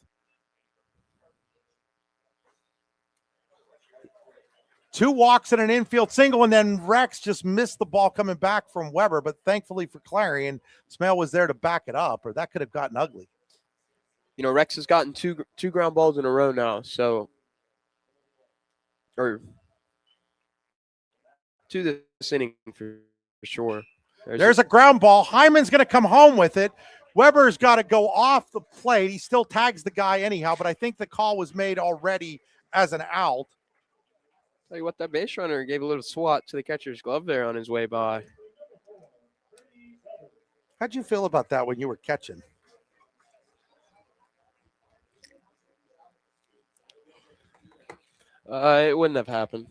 2 walks and an infield single, and then Rex just missed the ball coming back from Weber, but thankfully for Clarion, Smale was there to back it up, or that could have gotten ugly. Rex has gotten two ground balls in a row now, or 2 this inning for sure. There's a ground ball. Hyman's going to come home with it. Weber's got to go off the plate. He still tags the guy anyhow, but I think the call was made already as an out. Tell you what, that base runner gave a little swat to the catcher's glove there on his way by. How'd you feel about that when you were catching? It wouldn't have happened.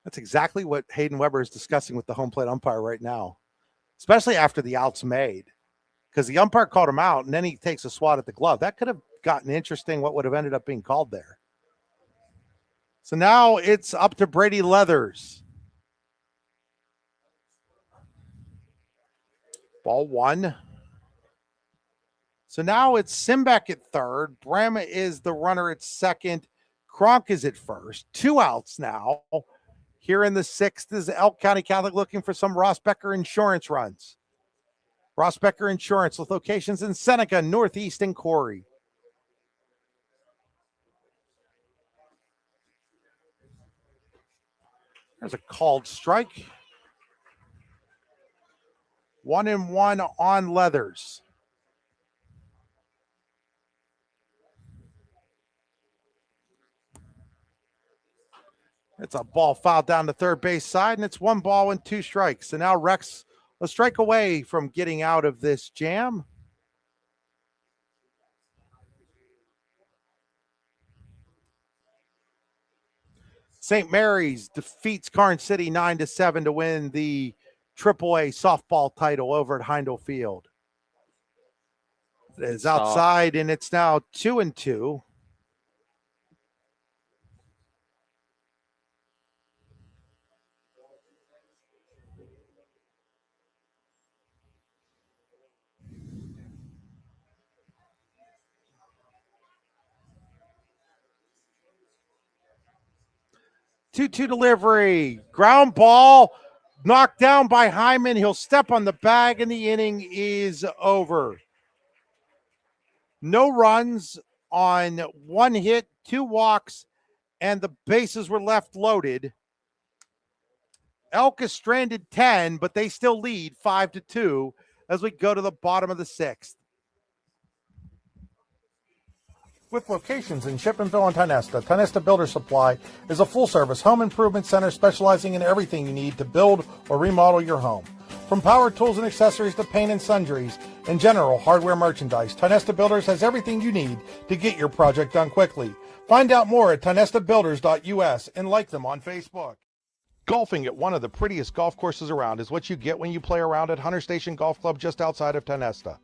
That's exactly what Hayden Weber is discussing with the home plate umpire right now, especially after the out's made, because the umpire called him out, and then he takes a swat at the glove. That could have gotten interesting what would have ended up being called there. So now it's up to Brady Leathers. Ball 1. So now it's Simback at third. Brem is the runner at second. Kronk is at first. 2 outs now. Here in the 6th is Elk County Catholic looking for some Ross Becker insurance runs. Ross Becker Insurance with locations in Seneca, Northeast, and Corey. There's a called strike. 1-1 on Leathers. It's a ball fouled down the third base side, and it's 1 ball and 2 strikes. And now Rex a strike away from getting out of this jam. St. Mary's defeats Karn City 9-7 to win the AAA softball title over at Heindel Field. It is outside, and it's now 2-2. Two delivery, ground ball, knocked down by Hyman. He'll step on the bag, and the inning is over. No runs on 1 hit, 2 walks, and the bases were left loaded. Elk is stranded 10, but they still lead 5-2 as we go to the bottom of the 6th. With locations in Shippenville and Tionesta, Tionesta Builder Supply is a full-service home improvement center specializing in everything you need to build or remodel your home. From power tools and accessories to paint and sundries and general hardware merchandise, Tionesta Builders has everything you need to get your project done quickly. Find out more at tionestabuilders.us and like them on Facebook. Golfing at one of the prettiest golf courses around is what you get when you play around at Hunter Station Golf Club just outside of Tionesta.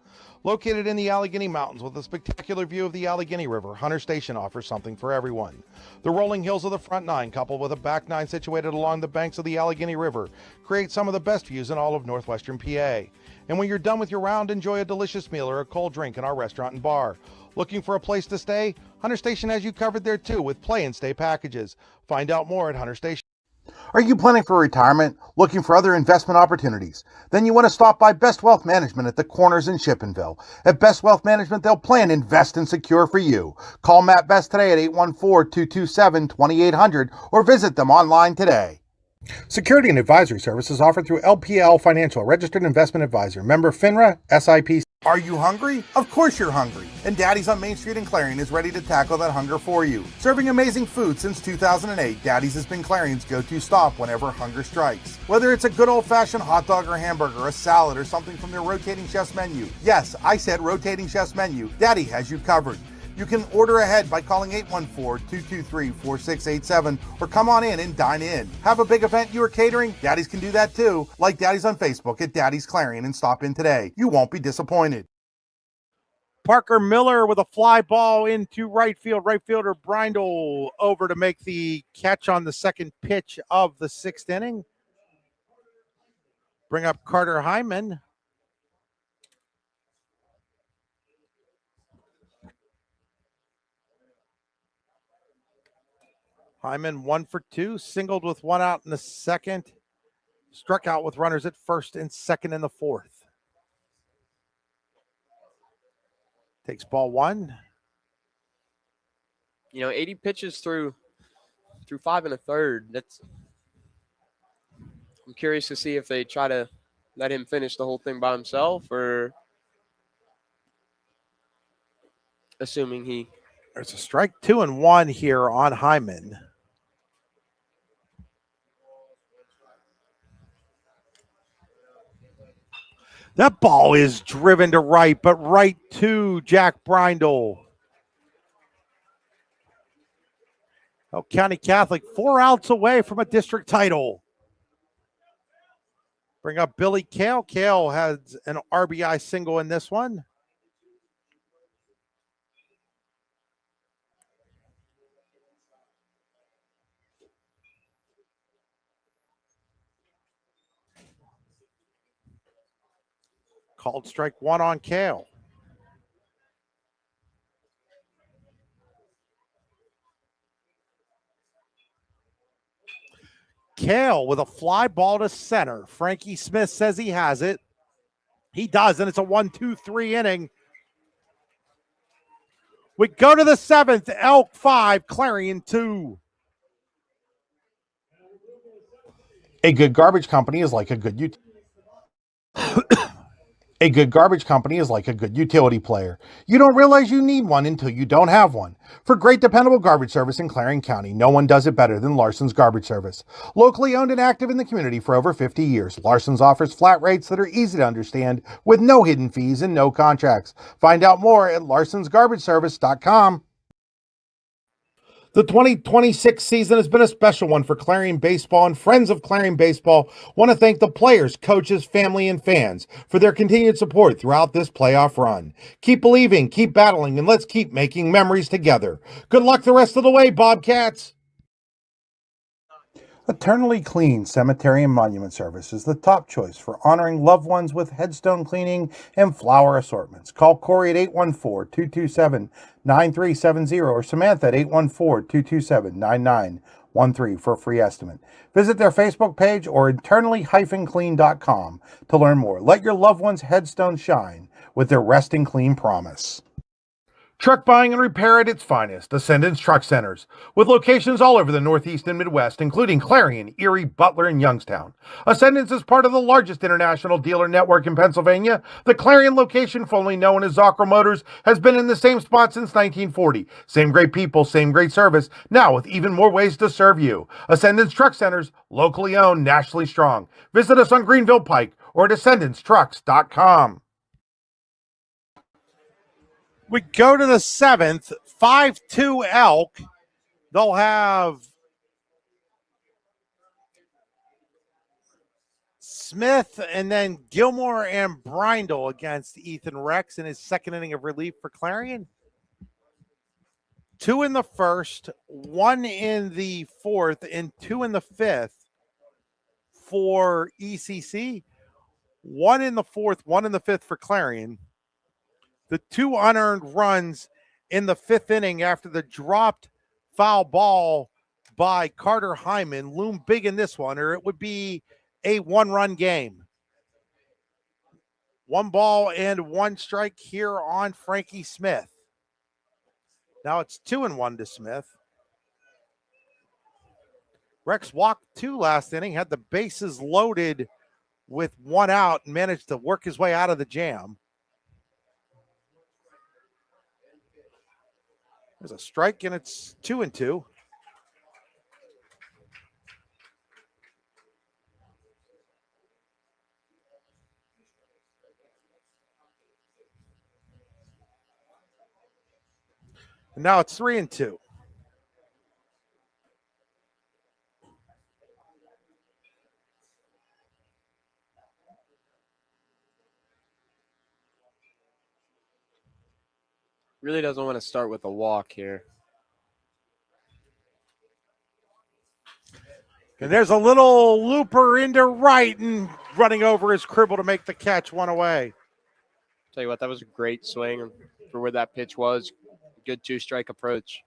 Located in the Allegheny Mountains with a spectacular view of the Allegheny River, Hunter Station offers something for everyone. The rolling hills of the front 9, coupled with a back 9 situated along the banks of the Allegheny River, create some of the best views in all of northwestern PA. And when you're done with your round, enjoy a delicious meal or a cold drink in our restaurant and bar. Looking for a place to stay? Hunter Station has you covered there too with play and stay packages. Find out more at Hunter Station. Are you planning for retirement, looking for other investment opportunities? Then you want to stop by Best Wealth Management at the Corners in Shippenville. At Best Wealth Management, they'll plan, invest, and secure for you. Call Matt Best today at 814-227-2800 or visit them online today. Security and advisory services offered through LPL Financial, registered investment advisor, member FINRA, SIPC. Are you hungry? Of course you're hungry. And Daddy's on Main Street in Clarion is ready to tackle that hunger for you. Serving amazing food since 2008, Daddy's has been Clarion's go-to stop whenever hunger strikes. Whether it's a good old-fashioned hot dog or hamburger, a salad, or something from their rotating chef's menu. Yes, I said rotating chef's menu. Daddy has you covered. You can order ahead by calling 814-223-4687 or come on in and dine in. Have a big event you are catering? Daddy's can do that too. Like Daddy's on Facebook at Daddy's Clarion and stop in today. You won't be disappointed. Parker Miller with a fly ball into right field. Right fielder Brindle over to make the catch on the second pitch of the 6th inning. Bring up Carter Hyman. Hyman 1 for 2, singled with 1 out in the 2nd, struck out with runners at 1st and 2nd in the 4th. Takes ball 1. 80 pitches through 5 1/3. I'm curious to see if they try to let him finish the whole thing by himself, or assuming There's a strike 2-1 here on Hyman. That ball is driven to right, but right to Jack Brindle. Elk County Catholic 4 outs away from a district title. Bring up Billy Kale. Kale has an RBI single in this one. Called strike 1 on Kale. Kale with a fly ball to center. Frankie Smith says he has it. He does, and it's a 1-2-3 inning. We go to the 7th, Elk 5, Clarion 2. A good garbage company is like a good A good garbage company is like a good utility player. You don't realize you need one until you don't have one. For great dependable garbage service in Clarion County, no one does it better than Larson's Garbage Service. Locally owned and active in the community for over 50 years, Larson's offers flat rates that are easy to understand with no hidden fees and no contracts. Find out more at larsonsgarbageservice.com. The 2026 season has been a special one for Clarion Baseball, and friends of Clarion Baseball want to thank the players, coaches, family, and fans for their continued support throughout this playoff run. Keep believing, keep battling, and let's keep making memories together. Good luck the rest of the way, Bobcats! Eternally Clean Cemetery and Monument Service is the top choice for honoring loved ones with headstone cleaning and flower assortments. Call Corey at 814-227-9370 or Samantha at 814-227-9913 for a free estimate. Visit their Facebook page or eternally-clean.com to learn more. Let your loved one's headstone shine with their Resting Clean promise. Truck buying and repair at its finest, Ascendance Truck Centers, with locations all over the Northeast and Midwest, including Clarion, Erie, Butler, and Youngstown. Ascendance is part of the largest international dealer network in Pennsylvania. The Clarion location, formerly known as Zocro Motors, has been in the same spot since 1940. Same great people, same great service, now with even more ways to serve you. Ascendance Truck Centers, locally owned, nationally strong. Visit us on Greenville Pike or at ascendancetrucks.com. We go to the 7th, 5-2 Elk. They'll have Smith and then Gilmore and Brindle against Ethan Rex in his second inning of relief for Clarion. 2 in the first, 1 in the fourth, and 2 in the fifth for ECC. 1 in the fourth, 1 in the fifth for Clarion. The 2 unearned runs in the fifth inning after the dropped foul ball by Carter Hyman loom big in this one, or it would be a 1-run game. 1 ball and 1 strike here on Frankie Smith. Now it's 2-1 to Smith. Rex walked 2 last inning, had the bases loaded with 1 out, and managed to work his way out of the jam. There's a strike, and it's 2-2. And now it's 3-2. Really doesn't want to start with a walk here. And there's a little looper into right and running over his cribble to make the catch, 1 away. Tell you what, that was a great swing for where that pitch was. Good 2-strike approach.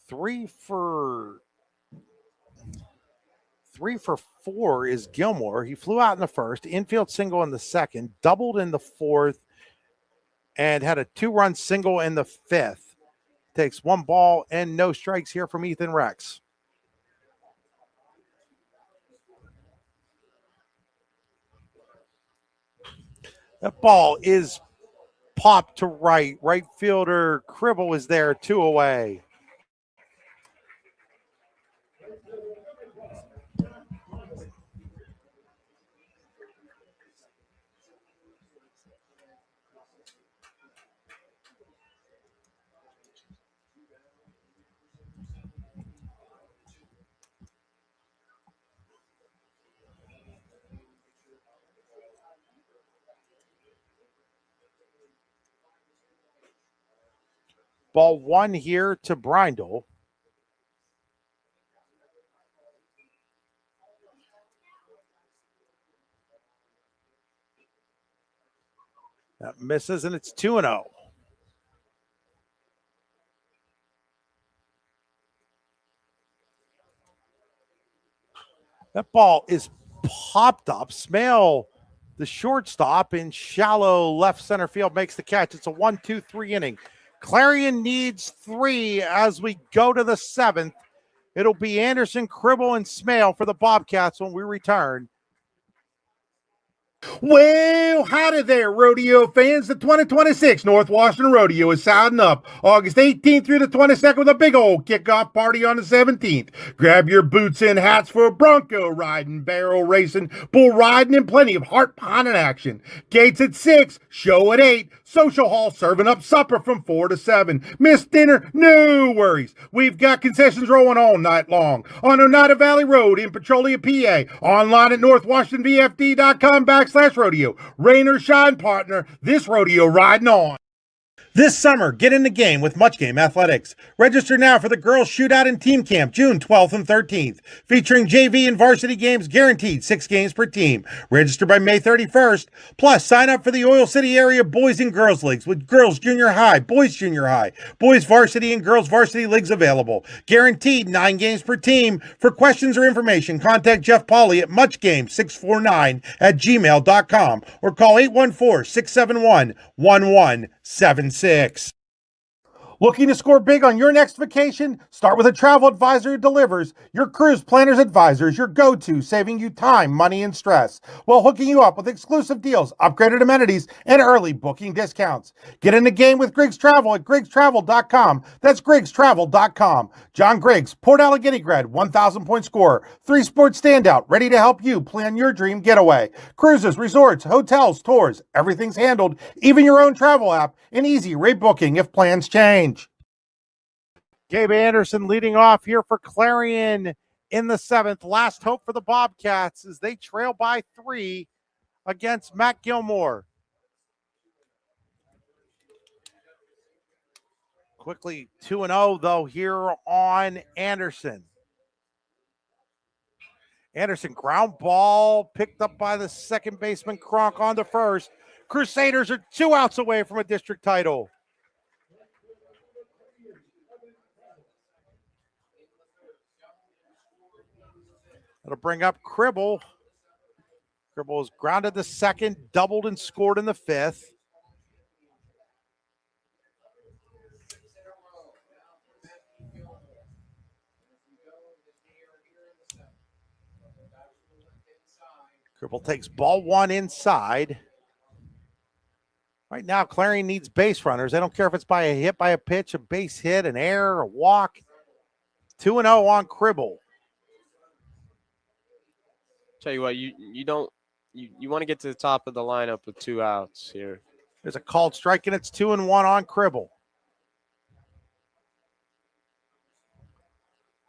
Three for 4 is Gilmore. He flew out in the first, infield single in the second, doubled in the fourth, and had a 2-run single in the fifth. Takes 1 ball and no strikes here from Ethan Rex. That ball is popped to right. Right fielder Cribble is there, 2 away. Ball 1 here to Brindle. That misses, and it's 2-0. That ball is popped up. Smale, the shortstop in shallow left center field, makes the catch. It's a 1-2-3 inning. Clarion needs 3 as we go to the 7th. It'll be Anderson, Cribble, and Smale for the Bobcats when we return. Well, howdy there, rodeo fans. The 2026 North Washington Rodeo is sounding up August 18th through the 22nd with a big old kickoff party on the 17th. Grab your boots and hats for bronco riding, barrel racing, bull riding, and plenty of heart-pounding action. Gates at 6, show at 8, social hall serving up supper from 4 to 7. Missed dinner? No worries. We've got concessions rolling all night long on Oneida Valley Road in Petrolia, PA. Online at northwashingtonvfd.com/rodeo. Rain or shine, partner, this rodeo riding on. This summer, get in the game with Much Game Athletics. Register now for the Girls Shootout and Team Camp, June 12th and 13th. Featuring JV and varsity games guaranteed, 6 games per team. Register by May 31st. Plus, sign up for the Oil City area Boys and Girls Leagues with Girls Junior High, Boys Junior High, Boys Varsity and Girls Varsity Leagues available. Guaranteed 9 games per team. For questions or information, contact Jeff Pauley at muchgame649@gmail.com or call 814-671-1176. Looking to score big on your next vacation? Start with a travel advisor who delivers. Your Cruise Planners Advisor is your go-to, saving you time, money, and stress, while hooking you up with exclusive deals, upgraded amenities, and early booking discounts. Get in the game with Griggs Travel at GriggsTravel.com. That's GriggsTravel.com. John Griggs, Port Allegany grad, 1,000-point scorer, 3-sport standout, ready to help you plan your dream getaway. Cruises, resorts, hotels, tours, everything's handled, even your own travel app, and easy rate booking if plans change. Gabe Anderson leading off here for Clarion in the 7th. Last hope for the Bobcats as they trail by 3 against Matt Gilmore. Quickly 2-0 though here on Anderson. Anderson ground ball picked up by the second baseman Kronk on the first. Crusaders are 2 outs away from a district title. It'll bring up Cribble. Cribble is grounded the second, doubled and scored in the 5th. Cribble takes ball 1 inside. Right now, Clarion needs base runners. They don't care if it's by a hit, by a pitch, a base hit, an error, a walk. 2-0 on Cribble. Tell you what, you want to get to the top of the lineup with 2 outs here. There's a called strike, and it's 2-1 on Cribble.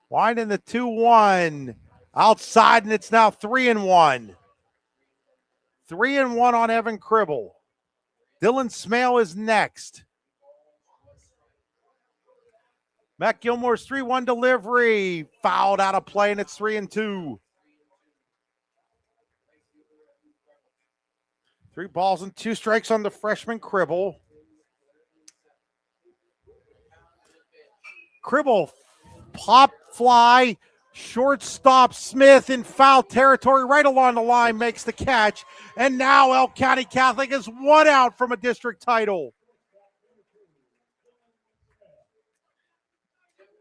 Winding the 2-1 outside, and it's now 3-1. 3-1 on Evan Cribble. Dylan Smale is next. Matt Gilmore's 3-1 delivery. Fouled out of play, and it's 3-2. 3 balls and 2 strikes on the freshman Cribble. Cribble, pop fly, shortstop Smith in foul territory right along the line makes the catch. And now Elk County Catholic is 1 out from a district title.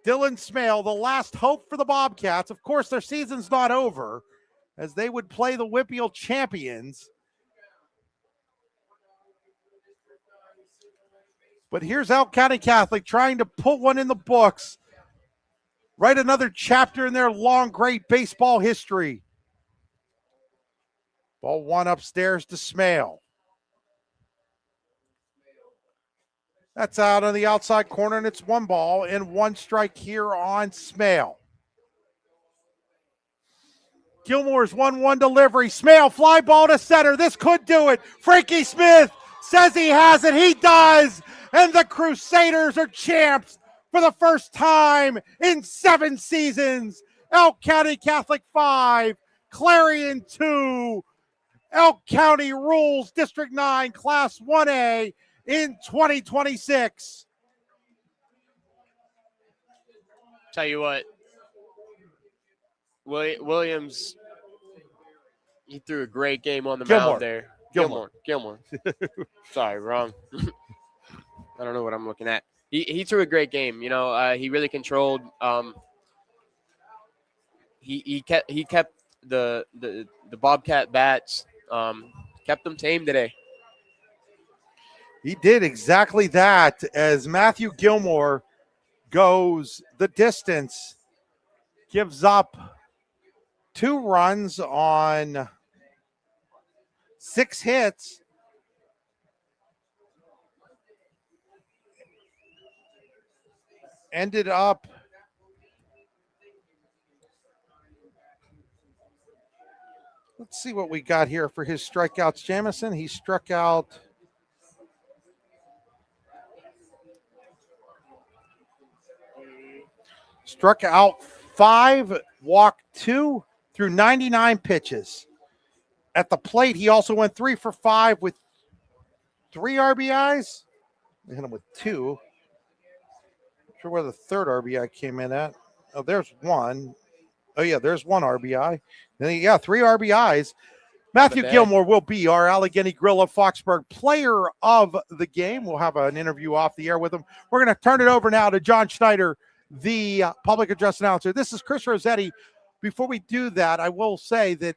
Dylan Smale, the last hope for the Bobcats. Of course, their season's not over as they would play the Whitfield champions. But here's Elk County Catholic trying to put one in the books. Write another chapter in their long, great baseball history. Ball 1 upstairs to Smale. That's out on the outside corner, and it's 1 ball and 1 strike here on Smale. Gilmore's 1-1 delivery. Smale, fly ball to center. This could do it. Frankie Smith says he has it. He does. And the Crusaders are champs for the first time in 7 seasons. Elk County Catholic 5, Clarion 2. Elk County rules District 9 Class 1A in 2026. Tell you what, Williams, he threw a great game on the mound there. Gilmore. Sorry, wrong. I don't know what I'm looking at. He threw a great game. You know, he really controlled. He kept the Bobcat bats. Kept them tame today. He did exactly that as Matthew Gilmore goes the distance, gives up 2 runs on 6 hits. Ended up let's see what we got here for his strikeouts. Jamison, he struck out Struck out 5, walked 2 through 99 pitches. At the plate, he also went 3 for 5 with 3 RBIs. They hit him with 2. Not sure where the third RBI came in at. Oh, there's 1. Oh, yeah, there's 1 RBI. Then, 3 RBIs. Matthew Gilmore will be our Allegheny Grill of Foxburg player of the game. We'll have an interview off the air with him. We're going to turn it over now to John Schneider, the public address announcer. This is Chris Rossetti. Before we do that, I will say that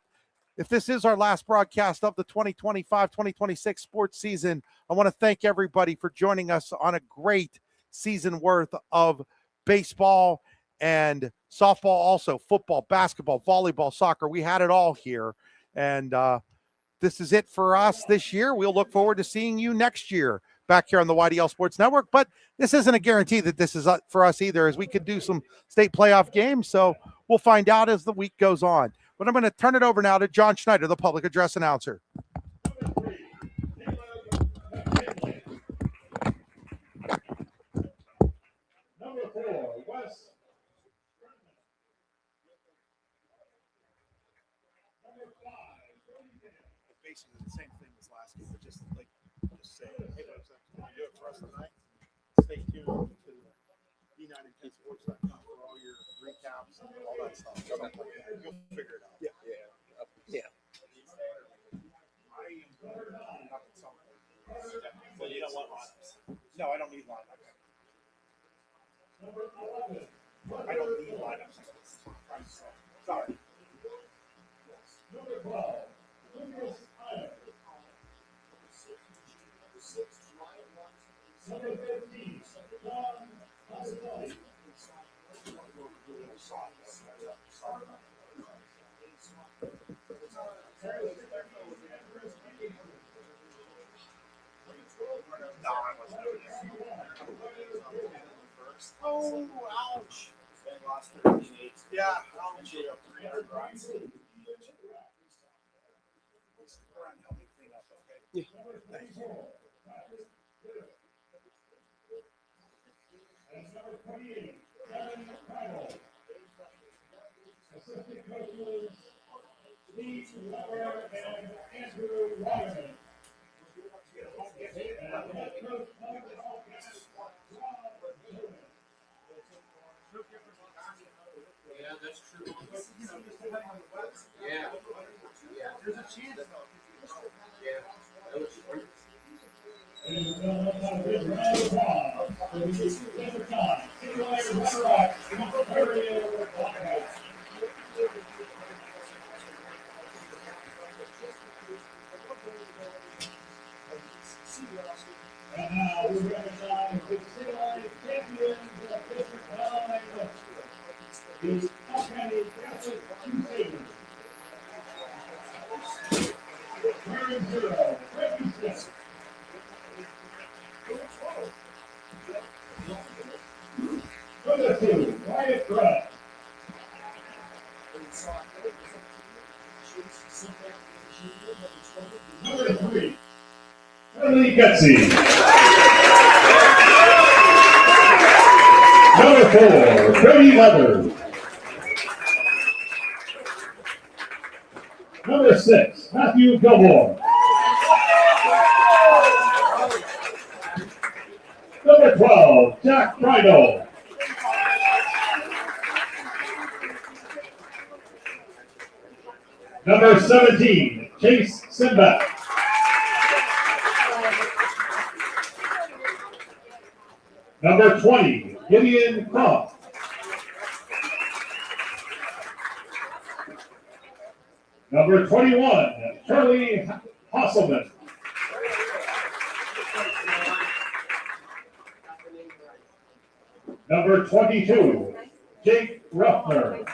if this is our last broadcast of the 2025-2026 sports season, I want to thank everybody for joining us on a great season worth of baseball and softball, also football, basketball, volleyball, soccer. We had it all here. And this is it for us this year. We'll look forward to seeing you next year back here on the YDL Sports Network. But this isn't a guarantee that this is for us either, as we could do some state playoff games. So we'll find out as the week goes on. But I'm going to turn it over now to John Schneider, the public address announcer. Number 4, Wes. Basically the same thing as last game, but just say, hey, what's up? Can you do it for us tonight? Stay tuned to D910sports.com for all your recaps and all that stuff. You'll figure it out. Yeah. So you don't want lineups? No, I don't need lineups. I don't need lineups. Sorry. Number 12, Lucas Iron. Number 15, John Pasquale. Oh, ouch. Yeah, ouch. Yeah. Thanks. Number 28, Kevin Kyle. Assistant coaches, Steve Weber and Andrew Robinson. Yeah, that's true. Yeah. There's a chance. Yeah. That was true. And now we recognize the citywide champions of District 9, the Allegheny Catholic Crusaders. Turn 0, 26. Number 2, Wyatt Brett. Number 3, Emily Gutsy. Number 4, Cody Leather. Number 6, Matthew Gilmore. Number 12, Jack Bridle. Number 17, Chase Sinback. Number 20, Gideon Crump. Number 21, Charlie Hasselman. Number 22, Jake Ruffner.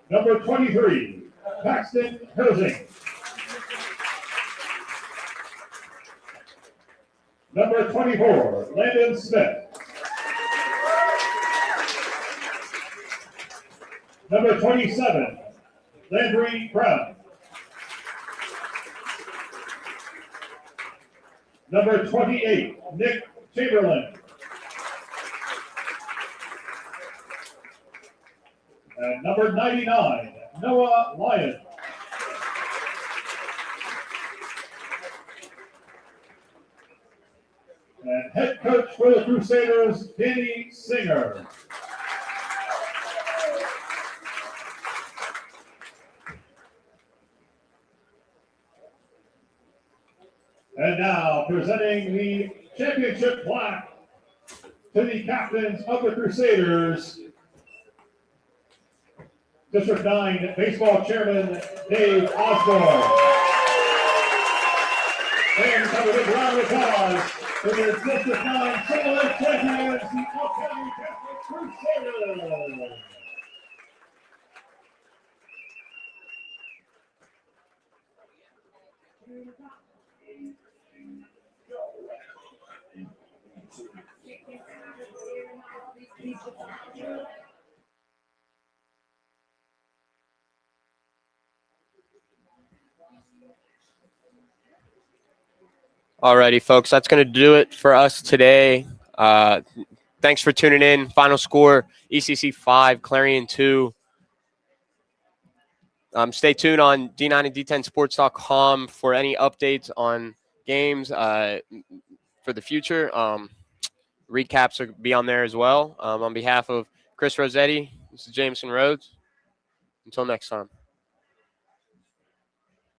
Number 23, Paxton Herzing. Number 24, Landon Smith. Number 27, Landry Brown. Number 28, Nick Chamberlain. And number 99, Noah Lyon. And head coach for the Crusaders, Danny Singer. And now presenting the championship plaque to the captains of the Crusaders, District 9 Baseball Chairman Dave Osborne. And have a big round of applause for the District 9 Single A champions, the Alcounty Catholic Crusaders. Alrighty, folks, that's going to do it for us today. Thanks for tuning in. Final score, ECC 5, Clarion 2. Stay tuned on D9 and D10sports.com for any updates on games for the future. Recaps will be on there as well. On behalf of Chris Rossetti, this is Jameson Rhodes. Until next time.